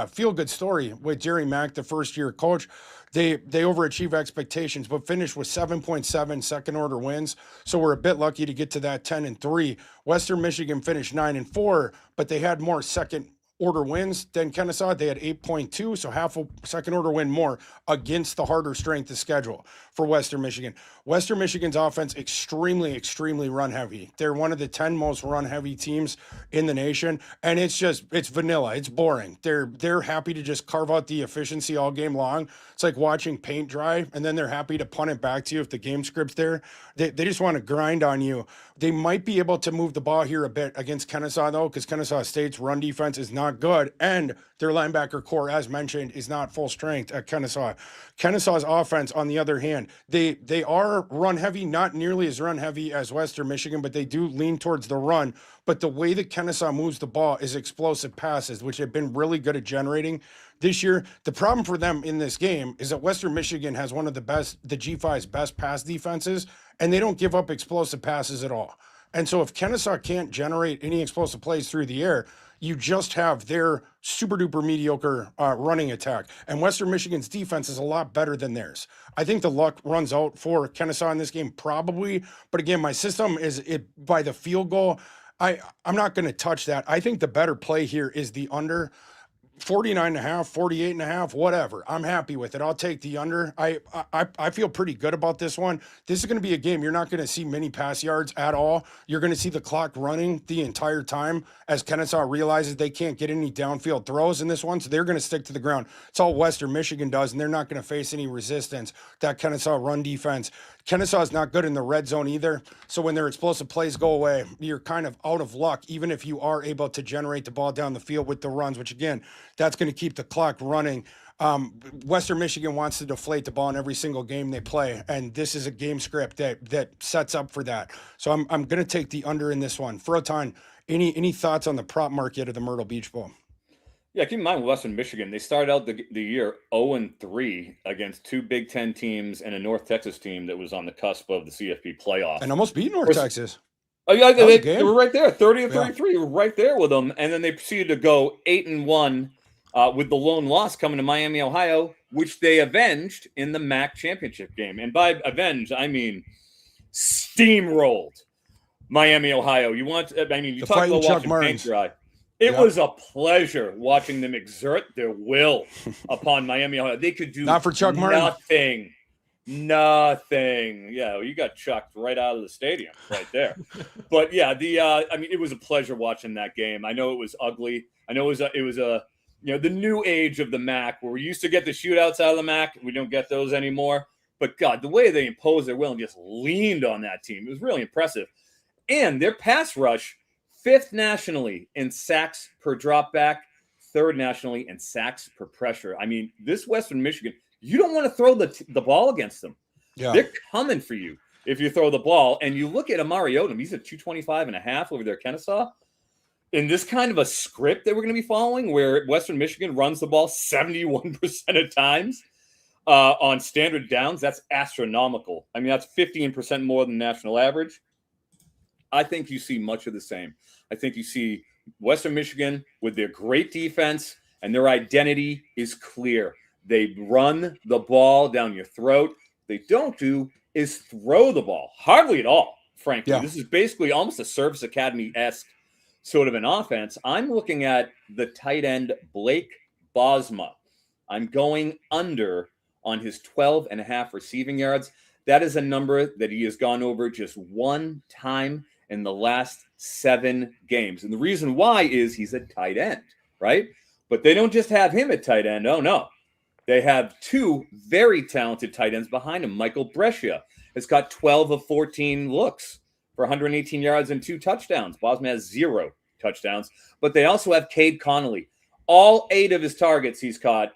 Feel good story with Jerry Mack, the first-year coach. They overachieve expectations, but finished with 7.7 second-order wins. So we're a bit lucky to get to that 10-3. Western Michigan finished 9-4, but they had more second order wins than Kennesaw. They had 8.2, so half a second order win more against the harder strength of schedule for Western Michigan. Western Michigan's offense extremely, extremely run heavy. They're one of the 10 most run heavy teams in the nation, and it's vanilla. It's boring. They're happy to just carve out the efficiency all game long. It's like watching paint dry, and then they're happy to punt it back to you if the game script's there. They just want to grind on you. They might be able to move the ball here a bit against Kennesaw, though, because Kennesaw State's run defense is not good, and their linebacker core, as mentioned, is not full strength at Kennesaw. Kennesaw's offense, on the other hand, they are run heavy, not nearly as run heavy as Western Michigan, but they do lean towards the run. But the way that Kennesaw moves the ball is explosive passes, which have been really good at generating this year. The problem for them in this game is that Western Michigan has one of the G5's best pass defenses, and they don't give up explosive passes at all. And so if Kennesaw can't generate any explosive plays through the air, you just have their super duper mediocre running attack. And Western Michigan's defense is a lot better than theirs. I think the luck runs out for Kennesaw in this game, probably. But again, my system is it by the field goal. I'm not going to touch that. I think the better play here is the under. 49.5, 48.5, whatever. I'm happy with it. I'll take the under. I feel pretty good about this one. This is going to be a game you're not going to see many pass yards at all. You're going to see the clock running the entire time as Kennesaw realizes they can't get any downfield throws in this one, so they're going to stick to the ground. It's all Western Michigan does, and they're not going to face any resistance. That Kennesaw run defense. Kennesaw is not good in the red zone either, so when their explosive plays go away, you're kind of out of luck, even if you are able to generate the ball down the field with the runs, which again, that's going to keep the clock running. Western Michigan wants to deflate the ball in every single game they play, and this is a game script that sets up for that. So I'm going to take the under in this one. Froton, any thoughts on the prop market of the Myrtle Beach Bowl? Yeah, keep in mind Western Michigan, they started out the year 0-3 against two Big Ten teams and a North Texas team that was on the cusp of the CFP playoff. And almost beat North Texas. Oh, yeah, they were right there, 30-33. Yeah. You were right there with them. And then they proceeded to go 8-1 with the lone loss coming to Miami, Ohio, which they avenged in the MAC championship game. And by avenged, I mean steamrolled Miami, Ohio. You talk about watching paint dry. It was a pleasure watching them exert their will upon Miami, Ohio. They could do not for Chuck nothing. Nothing. Yeah, well, you got chucked right out of the stadium right there. But yeah, it was a pleasure watching that game. I know it was ugly. I know it was the new age of the MAC where we used to get the shootouts out of the MAC. We don't get those anymore. But God, the way they imposed their will and just leaned on that team, it was really impressive. And their pass rush, 5th nationally in sacks per dropback, 3rd nationally in sacks per pressure. I mean, this Western Michigan, you don't want to throw the ball against them. Yeah. They're coming for you if you throw the ball. And you look at Amari Odom, he's at 225.5 over there, Kennesaw. In this kind of a script that we're going to be following, where Western Michigan runs the ball 71% of times on standard downs, that's astronomical. I mean, that's 15% more than national average. I think you see much of the same. I think you see Western Michigan with their great defense, and their identity is clear. They run the ball down your throat. They don't do is throw the ball. Hardly at all, frankly. Yeah. This is basically almost a service academy-esque sort of an offense. I'm looking at the tight end Blake Bosma. I'm going under on his 12.5 receiving yards. That is a number that he has gone over just one time in the last 7 games. And the reason why is he's a tight end, right? But they don't just have him at tight end. Oh, no. They have 2 very talented tight ends behind him. Michael Brescia has got 12 of 14 looks for 118 yards and 2 touchdowns. Bosma has 0 touchdowns. But they also have Cade Connolly. All 8 of his targets he's caught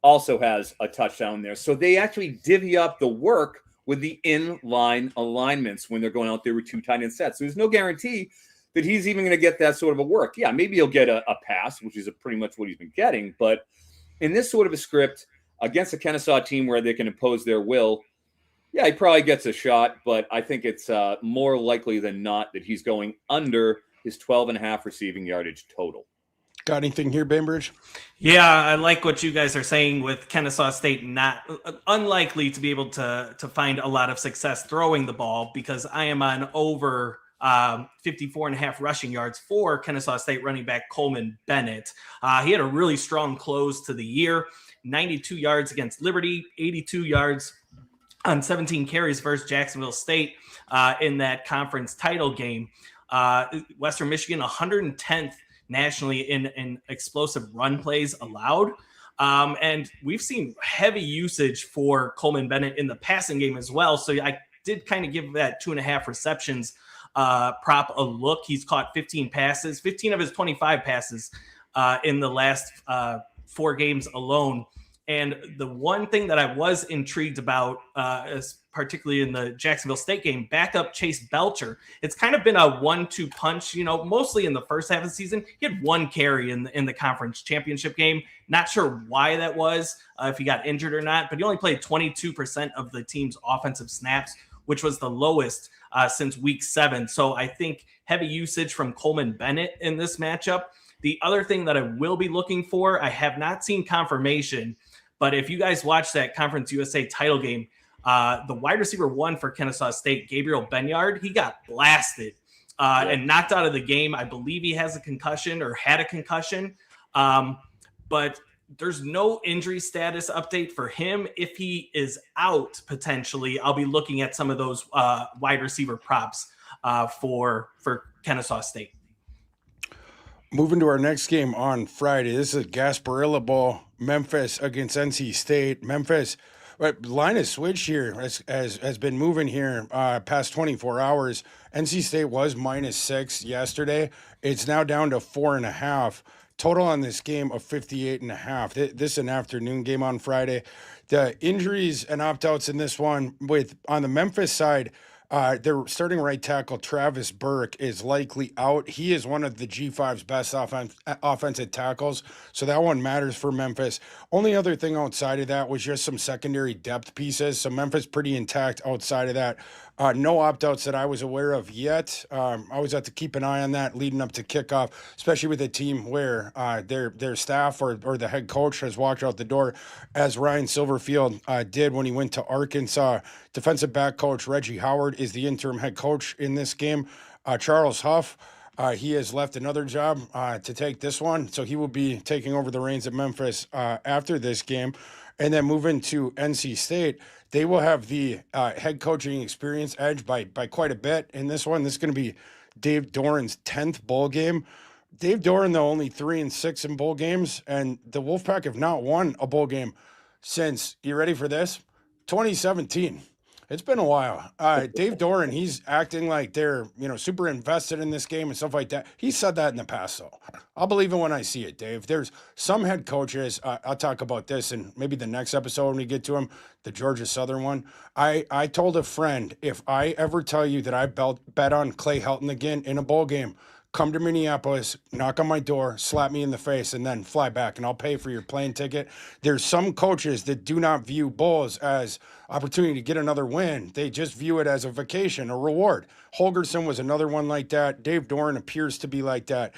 also has a touchdown there. So they actually divvy up the work with the in-line alignments when they're going out there with 2 tight end sets. So there's no guarantee that he's even going to get that sort of a work. Yeah, maybe he'll get a pass, which is pretty much what he's been getting. But in this sort of a script against a Kennesaw team where they can impose their will, yeah, he probably gets a shot. But I think it's more likely than not that he's going under his 12.5 receiving yardage total. Got anything here, Bainbridge? Yeah, I like what you guys are saying with Kennesaw State not unlikely to be able to find a lot of success throwing the ball, because I am on over 54.5 rushing yards for Kennesaw State running back Coleman Bennett. He had a really strong close to the year, 92 yards against Liberty, 82 yards on 17 carries versus Jacksonville State in that conference title game. Western Michigan, 110th nationally in explosive run plays allowed. And we've seen heavy usage for Coleman Bennett in the passing game as well. So I did kind of give that 2.5 receptions prop a look. He's caught 15 passes, 15 of his 25 passes in the last 4 games alone. And the one thing that I was intrigued about, is particularly in the Jacksonville State game, backup Chase Belcher. It's kind of been a 1-2 punch, mostly in the first half of the season. He had 1 carry in the conference championship game. Not sure why that was, if he got injured or not, but he only played 22% of the team's offensive snaps, which was the lowest since week 7. So I think heavy usage from Coleman Bennett in this matchup. The other thing that I will be looking for, I have not seen confirmation, but if you guys watch that Conference USA title game, the wide receiver 1 for Kennesaw State, Gabriel Benyard, he got blasted and knocked out of the game. I believe he has a concussion or had a concussion, but there's no injury status update for him. If he is out, potentially, I'll be looking at some of those wide receiver props for Kennesaw State. Moving to our next game on Friday. This is a Gasparilla Bowl, Memphis against NC State. Memphis, line of switch here has been moving here past 24 hours. NC State was -6 yesterday. It's now down to 4.5. Total on this game of 58.5. This is an afternoon game on Friday. The injuries and opt-outs in this one, on the Memphis side, their starting right tackle, Travis Burke, is likely out. He is one of the G5's best offensive tackles, so that one matters for Memphis. Only other thing outside of that was just some secondary depth pieces, so Memphis pretty intact outside of that. No opt-outs that I was aware of yet. I always have to keep an eye on that leading up to kickoff, especially with a team where their staff or the head coach has walked out the door, as Ryan Silverfield did when he went to Arkansas. Defensive back coach Reggie Howard is the interim head coach in this game. Charles Huff, he has left another job to take this one, so he will be taking over the reins at Memphis after this game. And then moving to NC State, they will have the head coaching experience edge by quite a bit in this one. This is going to be Dave Doran's 10th bowl game. Dave Doran, though, only 3-6 in bowl games, and the Wolfpack have not won a bowl game since, you ready for this? 2017. It's been a while. Dave Doran, he's acting like they're, super invested in this game and stuff like that. He said that in the past, though. I'll believe it when I see it, Dave. There's some head coaches, I'll talk about this in maybe the next episode when we get to him, the Georgia Southern one. I told a friend, if I ever tell you that I bet on Clay Helton again in a bowl game, come to Minneapolis, knock on my door, slap me in the face, and then fly back, and I'll pay for your plane ticket. There's some coaches that do not view bowls as opportunity to get another win. They just view it as a vacation, a reward. Holgerson was another one like that. Dave Doran appears to be like that.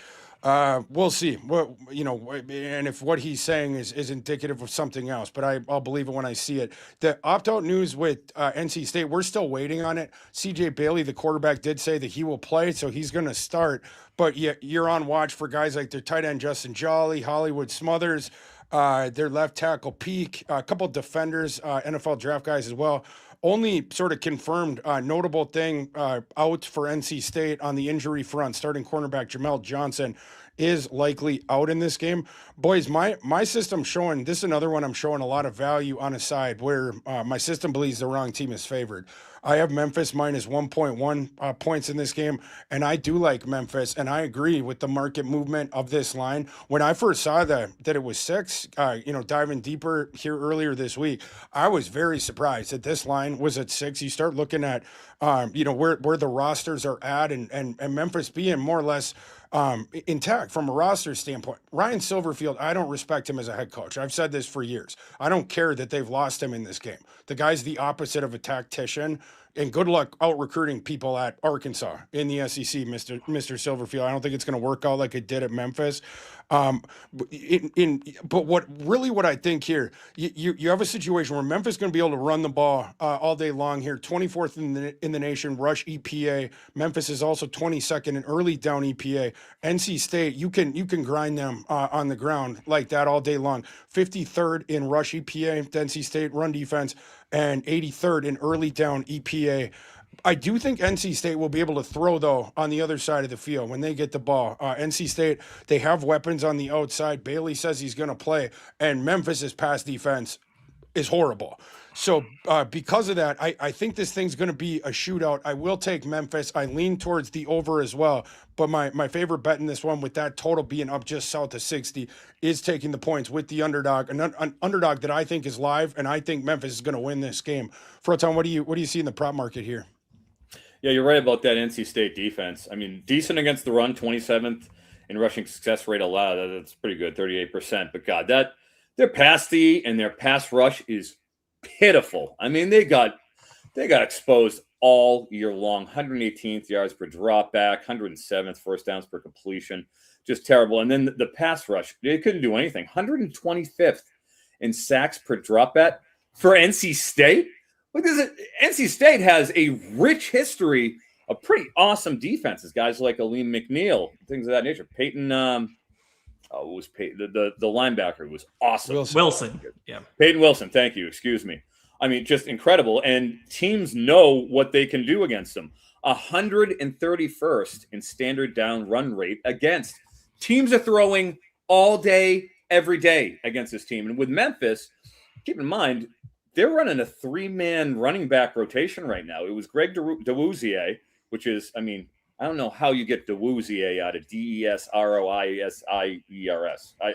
We'll see. And if what he's saying is indicative of something else, but I'll believe it when I see it. The opt-out news with NC State, we're still waiting on it. CJ Bailey, the quarterback, did say that he will play, so he's going to start. But you're on watch for guys like their tight end Justin Jolly, Hollywood Smothers, their left tackle Peak, a couple defenders, NFL draft guys as well. Only sort of confirmed notable thing out for NC State on the injury front, starting cornerback Jamel Johnson is likely out in this game. Boys, my system showing, this is another one I'm showing a lot of value on a side where my system believes the wrong team is favored. I have Memphis minus 1.1 points in this game, and I do like Memphis, and I agree with the market movement of this line. When I first saw that it was 6, diving deeper here earlier this week, I was very surprised that this line was at 6. You start looking at, where the rosters are at, and Memphis being more or less intact from a roster standpoint. Ryan Silverfield, I don't respect him as a head coach. I've said this for years. I don't care that they've lost him in this game. The guy's the opposite of a tactician. And good luck out recruiting people at Arkansas in the SEC, Mr. Silverfield. I don't think it's going to work out like it did at Memphis. But what I think here, you have a situation where Memphis is going to be able to run the ball all day long here. 24th in the nation rush EPA. Memphis is also 22nd in early down EPA. NC State, you can grind them on the ground like that all day long. 53rd in rush EPA, NC State run defense, and 83rd in early down EPA. I do think NC State will be able to throw, though, on the other side of the field when they get the ball. NC State, they have weapons on the outside. Bailey says he's going to play, and Memphis's pass defense is horrible. So because of that, I think this thing's going to be a shootout. I will take Memphis. I lean towards the over as well. But my favorite bet in this one, with that total being up just south of 60, is taking the points with the underdog, an underdog that I think is live, and I think Memphis is going to win this game. Froton, what do you see in the prop market here? Yeah, you're right about that NC State defense. I mean, decent against the run, 27th in rushing success rate allowed. That's pretty good, 38%. But God, their pass D and their pass rush is pitiful. I mean, they got exposed all year long. 118th yards per drop back, 107th first downs per completion. Just terrible. And then the pass rush, they couldn't do anything. 125th in sacks per drop back for NC State. Look, NC State has a rich history of pretty awesome defenses. Guys like Aleem McNeil, things of that nature. Peyton, it was Peyton, the linebacker was awesome. Wilson. Yeah. Peyton Wilson, thank you. Excuse me. I mean, just incredible. And teams know what they can do against them. 131st in standard down run rate against. Teams are throwing all day, every day against this team. And with Memphis, keep in mind, they're running a 3-man running back rotation right now. It was Greg DeWuzier, which is, I mean, I don't know how you get DeWuzier out of DESROISIERS.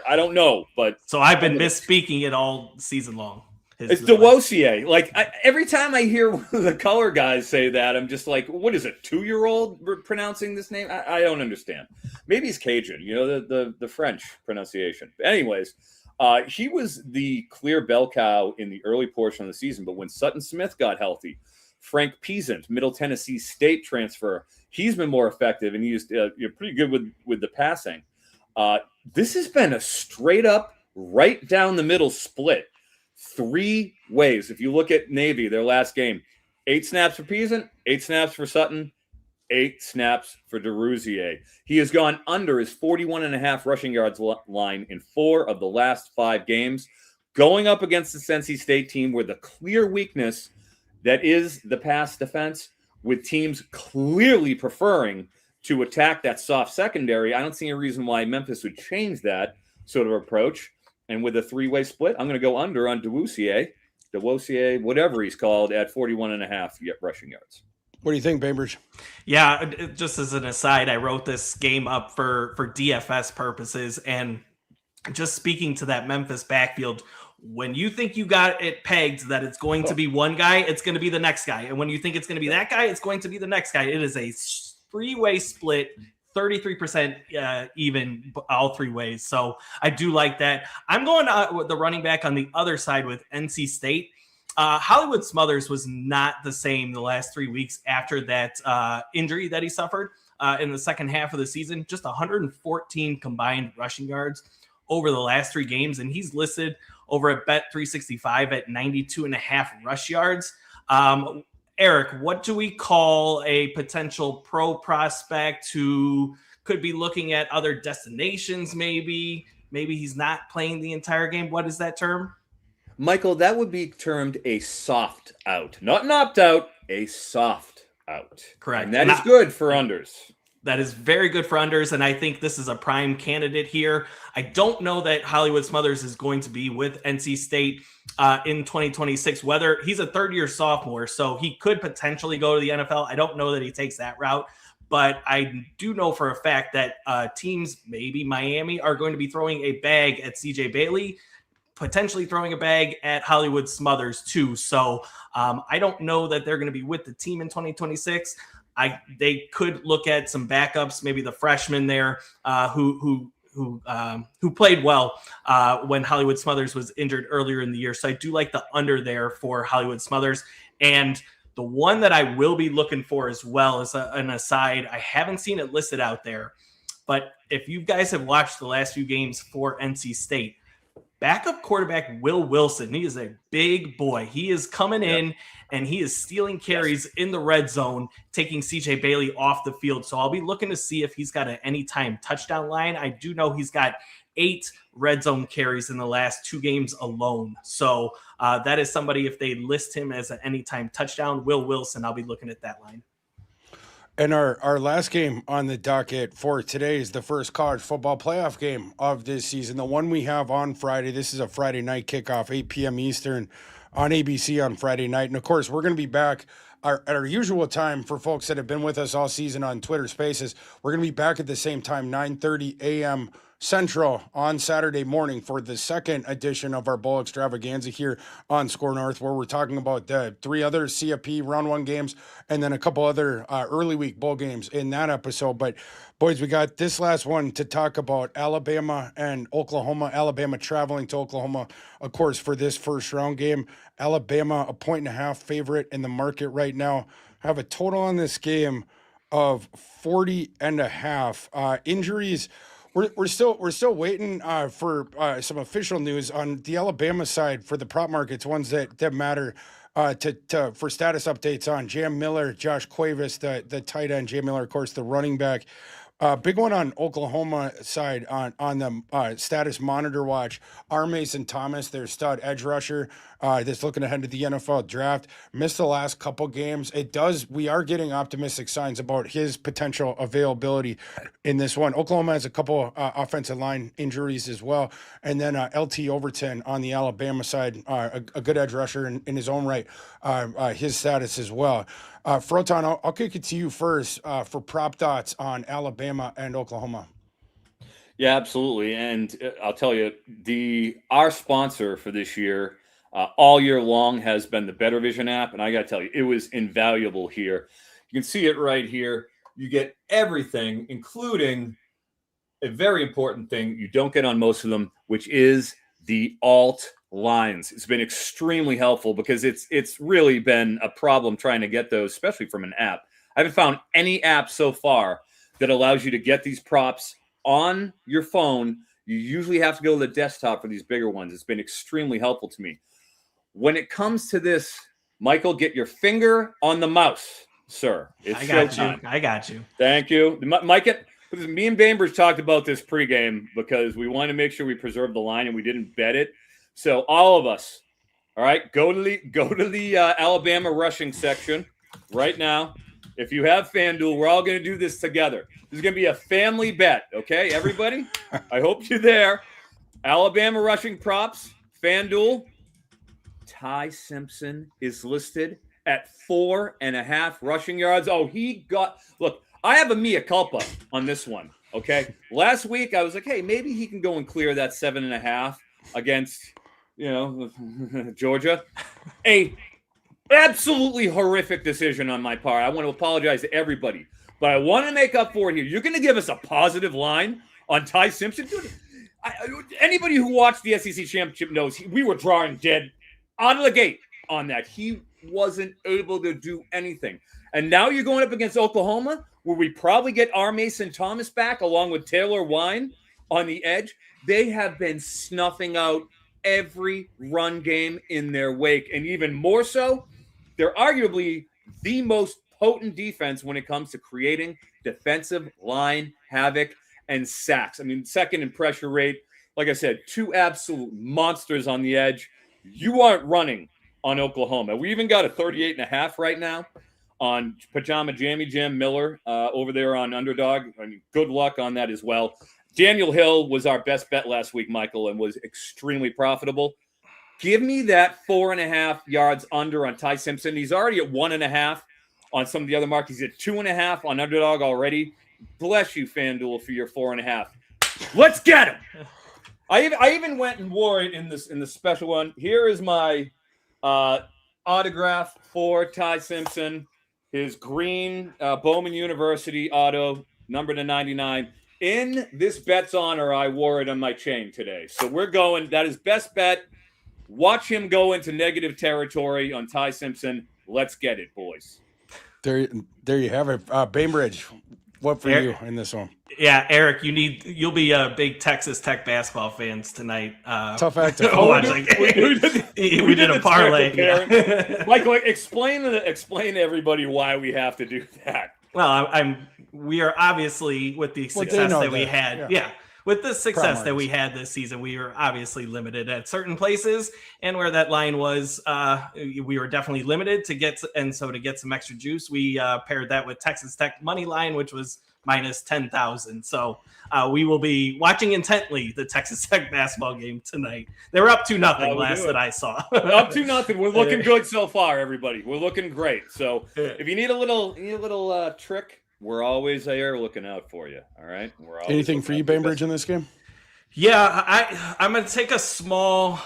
I don't know, but so I've been misspeaking it all season long. It's DeWuzier. Like every time I hear the color guys say that, I'm just like, what is it? 2-year-old pronouncing this name? I don't understand. Maybe he's Cajun, the French pronunciation. But anyways. He was the clear bell cow in the early portion of the season, but when Sutton Smith got healthy, Frank Peasant, Middle Tennessee State transfer, he's been more effective, and he's pretty good with the passing. This has been a straight up, right down the middle split. 3 ways. If you look at Navy, their last game, 8 snaps for Peasant, 8 snaps for Sutton, 8 snaps for DeRuzier. He has gone under his 41.5 rushing yards line in 4 of the last 5 games, going up against the NC State team where the clear weakness that is the pass defense, with teams clearly preferring to attack that soft secondary. I don't see a reason why Memphis would change that sort of approach. And with a 3-way split, I'm going to go under on DeWuzier, whatever he's called, at 41.5 rushing yards. What do you think, Bainbridge? Yeah, just as an aside, I wrote this game up for DFS purposes, and just speaking to that Memphis backfield, when you think you got it pegged that it's going to be one guy, it's going to be the next guy. And when you think it's going to be that guy, it's going to be the next guy. It is a 3-way split, 33% even all 3 ways. So I do like that. I'm going with the running back on the other side with NC State. Hollywood Smothers was not the same the last 3 weeks after that injury that he suffered in the second half of the season. Just 114 combined rushing yards over the last 3 games, and he's listed over at Bet365 at 92.5 rush yards. Eric, what do we call a potential pro prospect who could be looking at other destinations? Maybe he's not playing the entire game. What is that term? Michael, that would be termed a soft out. Not an opt-out, a soft out. Correct. And that is good for unders. That is very good for unders, and I think this is a prime candidate here. I don't know that Hollywood Smothers is going to be with NC State in 2026, whether he's a third-year sophomore, so he could potentially go to the NFL. I don't know that he takes that route, but I do know for a fact that teams, maybe Miami, are going to be throwing a bag at CJ Bailey, potentially throwing a bag at Hollywood Smothers too. So I don't know that they're going to be with the team in 2026. They could look at some backups, maybe the freshman there who played well when Hollywood Smothers was injured earlier in the year. So I do like the under there for Hollywood Smothers. And The one that I will be looking for as well is an aside. I haven't seen it listed out there, but if you guys have watched the last few games for NC State, backup quarterback Will Wilson, he is a big boy. He is coming in and he is stealing carries in the red zone, taking CJ Bailey off the field. So I'll be looking to see if he's got an anytime touchdown line. I do know he's got 8 red zone carries in the last 2 games alone. So that is somebody, if they list him as an anytime touchdown, Will Wilson, I'll be looking at that line. And our last game on the docket for today is the first college football playoff game of this season. The one we have on Friday. This is a Friday night kickoff, 8 p.m. Eastern on ABC on Friday night. And, of course, we're going to be back at our usual time for folks that have been with us all season on Twitter Spaces. We're going to be back at the same time, 9:30 a.m. Central on Saturday morning for the second edition of our Bowl Extravaganza here on Score North, where we're talking about the 3 other CFP Round 1 games and then a couple other early week bowl games in that episode. But, boys, we got this last one to talk about Alabama and Oklahoma. Alabama traveling to Oklahoma, of course, for this first round game. Alabama, a 1.5 favorite in the market right now. Have a total on this game of 40.5. Injuries. We're still waiting for some official news on the Alabama side for the prop markets, ones that matter for status updates on Jam Miller, Josh Cuevas, the tight end, Jam Miller, of course, the running back. Big one on Oklahoma side on the status monitor watch. R. Mason Thomas, their stud edge rusher, that's looking ahead to the NFL draft, missed the last couple games. We are getting optimistic signs about his potential availability in this one. Oklahoma has a couple offensive line injuries as well. And then LT Overton on the Alabama side, a good edge rusher in his own right, his status as well. Froton, I'll kick it to you first for prop thoughts on Alabama and Oklahoma. Yeah, absolutely. And I'll tell you, our sponsor for this year, all year long, has been the Better Vision app. And I got to tell you, it was invaluable here. You can see it right here. You get everything, including a very important thing you don't get on most of them, which is the alt lines. It's been extremely helpful because it's really been a problem trying to get those, especially from an app. I haven't found any app so far that allows you to get these props on your phone. You usually have to go to the desktop for these bigger ones. It's been extremely helpful to me. When it comes to this, Michael, get your finger on the mouse, sir. It's I got you. Thank you. Mike, me and Bainbridge talked about this pregame because we wanted to make sure we preserved the line and we didn't bet it. So all of us, all right, go to the Alabama rushing section right now. If you have FanDuel, we're all going to do this together. This is going to be a family bet, okay, everybody? I hope you're there. Alabama rushing props, FanDuel. Ty Simpson is listed at 4.5 rushing yards. Oh, look, I have a mea culpa on this one, okay? Last week, I was like, hey, maybe he can go and clear that 7.5 against, Georgia. A absolutely horrific decision on my part. I want to apologize to everybody, but I want to make up for it here. You're going to give us a positive line on Ty Simpson? Dude, anybody who watched the SEC Championship knows we were drawing dead out of the gate on that. He wasn't able to do anything. And now you're going up against Oklahoma, where we probably get R. Mason Thomas back along with Taylor Wine on the edge. They have been snuffing out every run game in their wake. And even more so, they're arguably the most potent defense when it comes to creating defensive line havoc and sacks. I mean, second in pressure rate. Like I said, 2 absolute monsters on the edge. You aren't running on Oklahoma. We even got a 38.5 right now on Pajama Jammy Jam Miller over there on Underdog. I mean, good luck on that as well. Daniel Hill was our best bet last week, Michael, and was extremely profitable. Give me that 4.5 yards under on Ty Simpson. He's already at 1.5 on some of the other markets. He's at 2.5 on Underdog already. Bless you, FanDuel, for your 4.5. Let's get him. I even went and wore it in the special one. Here is my autograph for Ty Simpson. His green Bowman University auto, number to 99. In this bet's honor, I wore it on my chain today. So we're going. That is best bet. Watch him go into negative territory on Ty Simpson. Let's get it, boys. There you have it. Bainbridge, what for you in this one? Yeah, Eric, you'll be a big Texas Tech basketball fans tonight. Tough act to Oh, follow. we did a parlay. Yeah. Mike, explain to everybody why we have to do that. Well, we are obviously with the success that we had. Yeah. With the success that we had this season, we were obviously limited at certain places, and where that line was, we were definitely limited to get some extra juice. We paired that with Texas Tech money line, which was minus 10,000. So we will be watching intently the Texas Tech basketball game tonight. They were up 2-0 last that I saw. Up 2-0. We're looking good so far, everybody. We're looking great. So if you need a little trick, we're always there looking out for you. All right. Anything for you, Bainbridge, in this game? Yeah, I'm going to take a small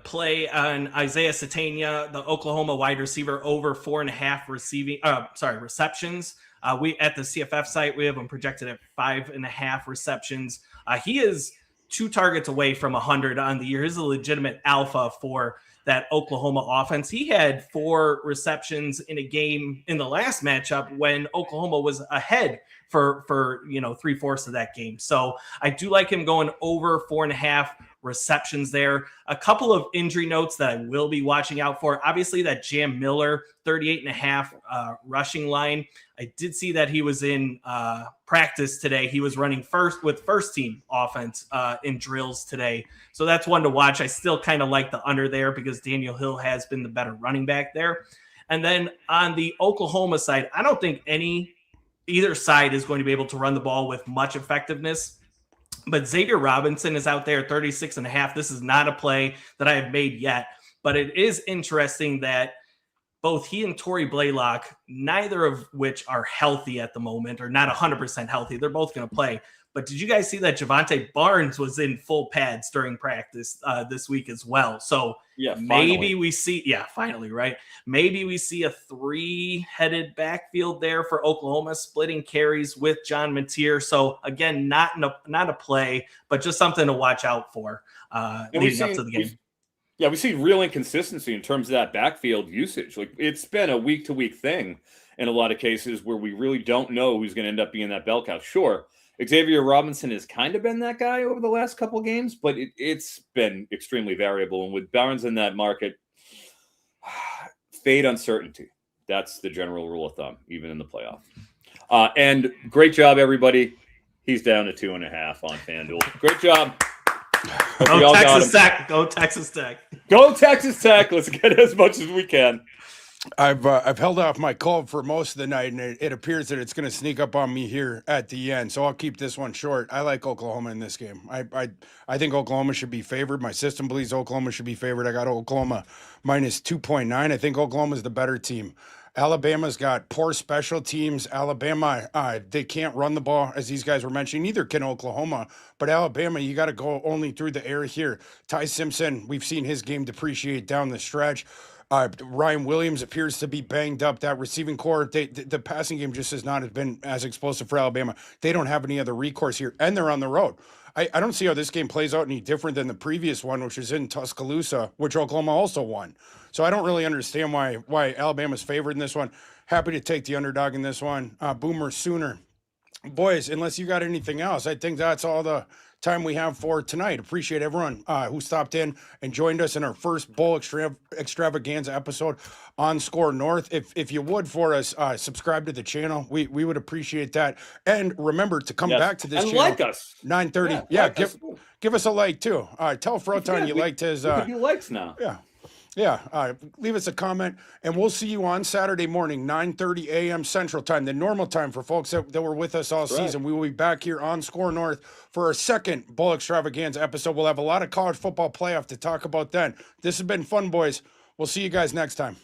play on Isaiah Satania, the Oklahoma wide receiver, over 4.5 receptions. We at the CFF site, we have him projected at 5.5 receptions. He is 2 targets away from 100 on the year. He's a legitimate alpha for that Oklahoma offense. He had 4 receptions in a game in the last matchup when Oklahoma was ahead for 3/4 of that game. So I do like him going over 4.5 receptions there. A couple of injury notes that I will be watching out for. Obviously, that Jam Miller 38.5 rushing line. I did see that he was in practice today. He was running first team offense in drills today. So that's one to watch. I still kind of like the under there because Daniel Hill has been the better running back there. And then on the Oklahoma side, I don't think either side is going to be able to run the ball with much effectiveness. But Xavier Robinson is out there 36.5. This is not a play that I have made yet, but it is interesting that both he and Torrey Blaylock, neither of which are healthy at the moment, or not 100% healthy. They're both going to play. But did you guys see that Javante Barnes was in full pads during practice this week as well? So maybe we see, finally, right? Maybe we see a 3-headed backfield there for Oklahoma, splitting carries with John Mateer. So again, not a play, but just something to watch out for leading up to the game. We see real inconsistency in terms of that backfield usage. Like, it's been a week-to-week thing in a lot of cases where we really don't know who's going to end up being that bell cow. Sure, Xavier Robinson has kind of been that guy over the last couple of games, but it's been extremely variable. And with Barnes in that market, fade uncertainty. That's the general rule of thumb, even in the playoff. And great job, everybody. He's down to 2.5 on FanDuel. Great job. Go Texas Tech. Go Texas Tech. Go Texas Tech. Let's get as much as we can. I've held off my cold for most of the night, and it appears that it's going to sneak up on me here at the end. So I'll keep this one short. I like Oklahoma in this game. I think Oklahoma should be favored. My system believes Oklahoma should be favored. I got Oklahoma minus 2.9. I think Oklahoma's the better team. Alabama's got poor special teams. Alabama, they can't run the ball, as these guys were mentioning. Neither can Oklahoma. But Alabama, you got to go only through the air here. Ty Simpson, we've seen his game depreciate down the stretch. Ryan Williams appears to be banged up. That receiving core, the passing game just has not been as explosive for Alabama. They don't have any other recourse here, and they're on the road. I don't see how this game plays out any different than the previous one, which was in Tuscaloosa, which Oklahoma also won. So I don't really understand why Alabama's favored in this one. Happy to take the underdog in this one. Boomer Sooner. Boys, unless you got anything else, I think that's all the time we have for tonight. Appreciate everyone who stopped in and joined us in our first Bowl Extravaganza episode on Score North. If you would, for us, subscribe to the channel. We would appreciate that. And remember to come back to this and channel. Like us. 9:30. Give us a like too. Tell Froton you liked his. He likes now. Yeah. Leave us a comment, and we'll see you on Saturday morning, 9:30 a.m. Central Time, the normal time for folks that were with us all season. We will be back here on Score North for our second Bowl Extravaganza episode. We'll have a lot of college football playoff to talk about then. This has been fun, boys. We'll see you guys next time.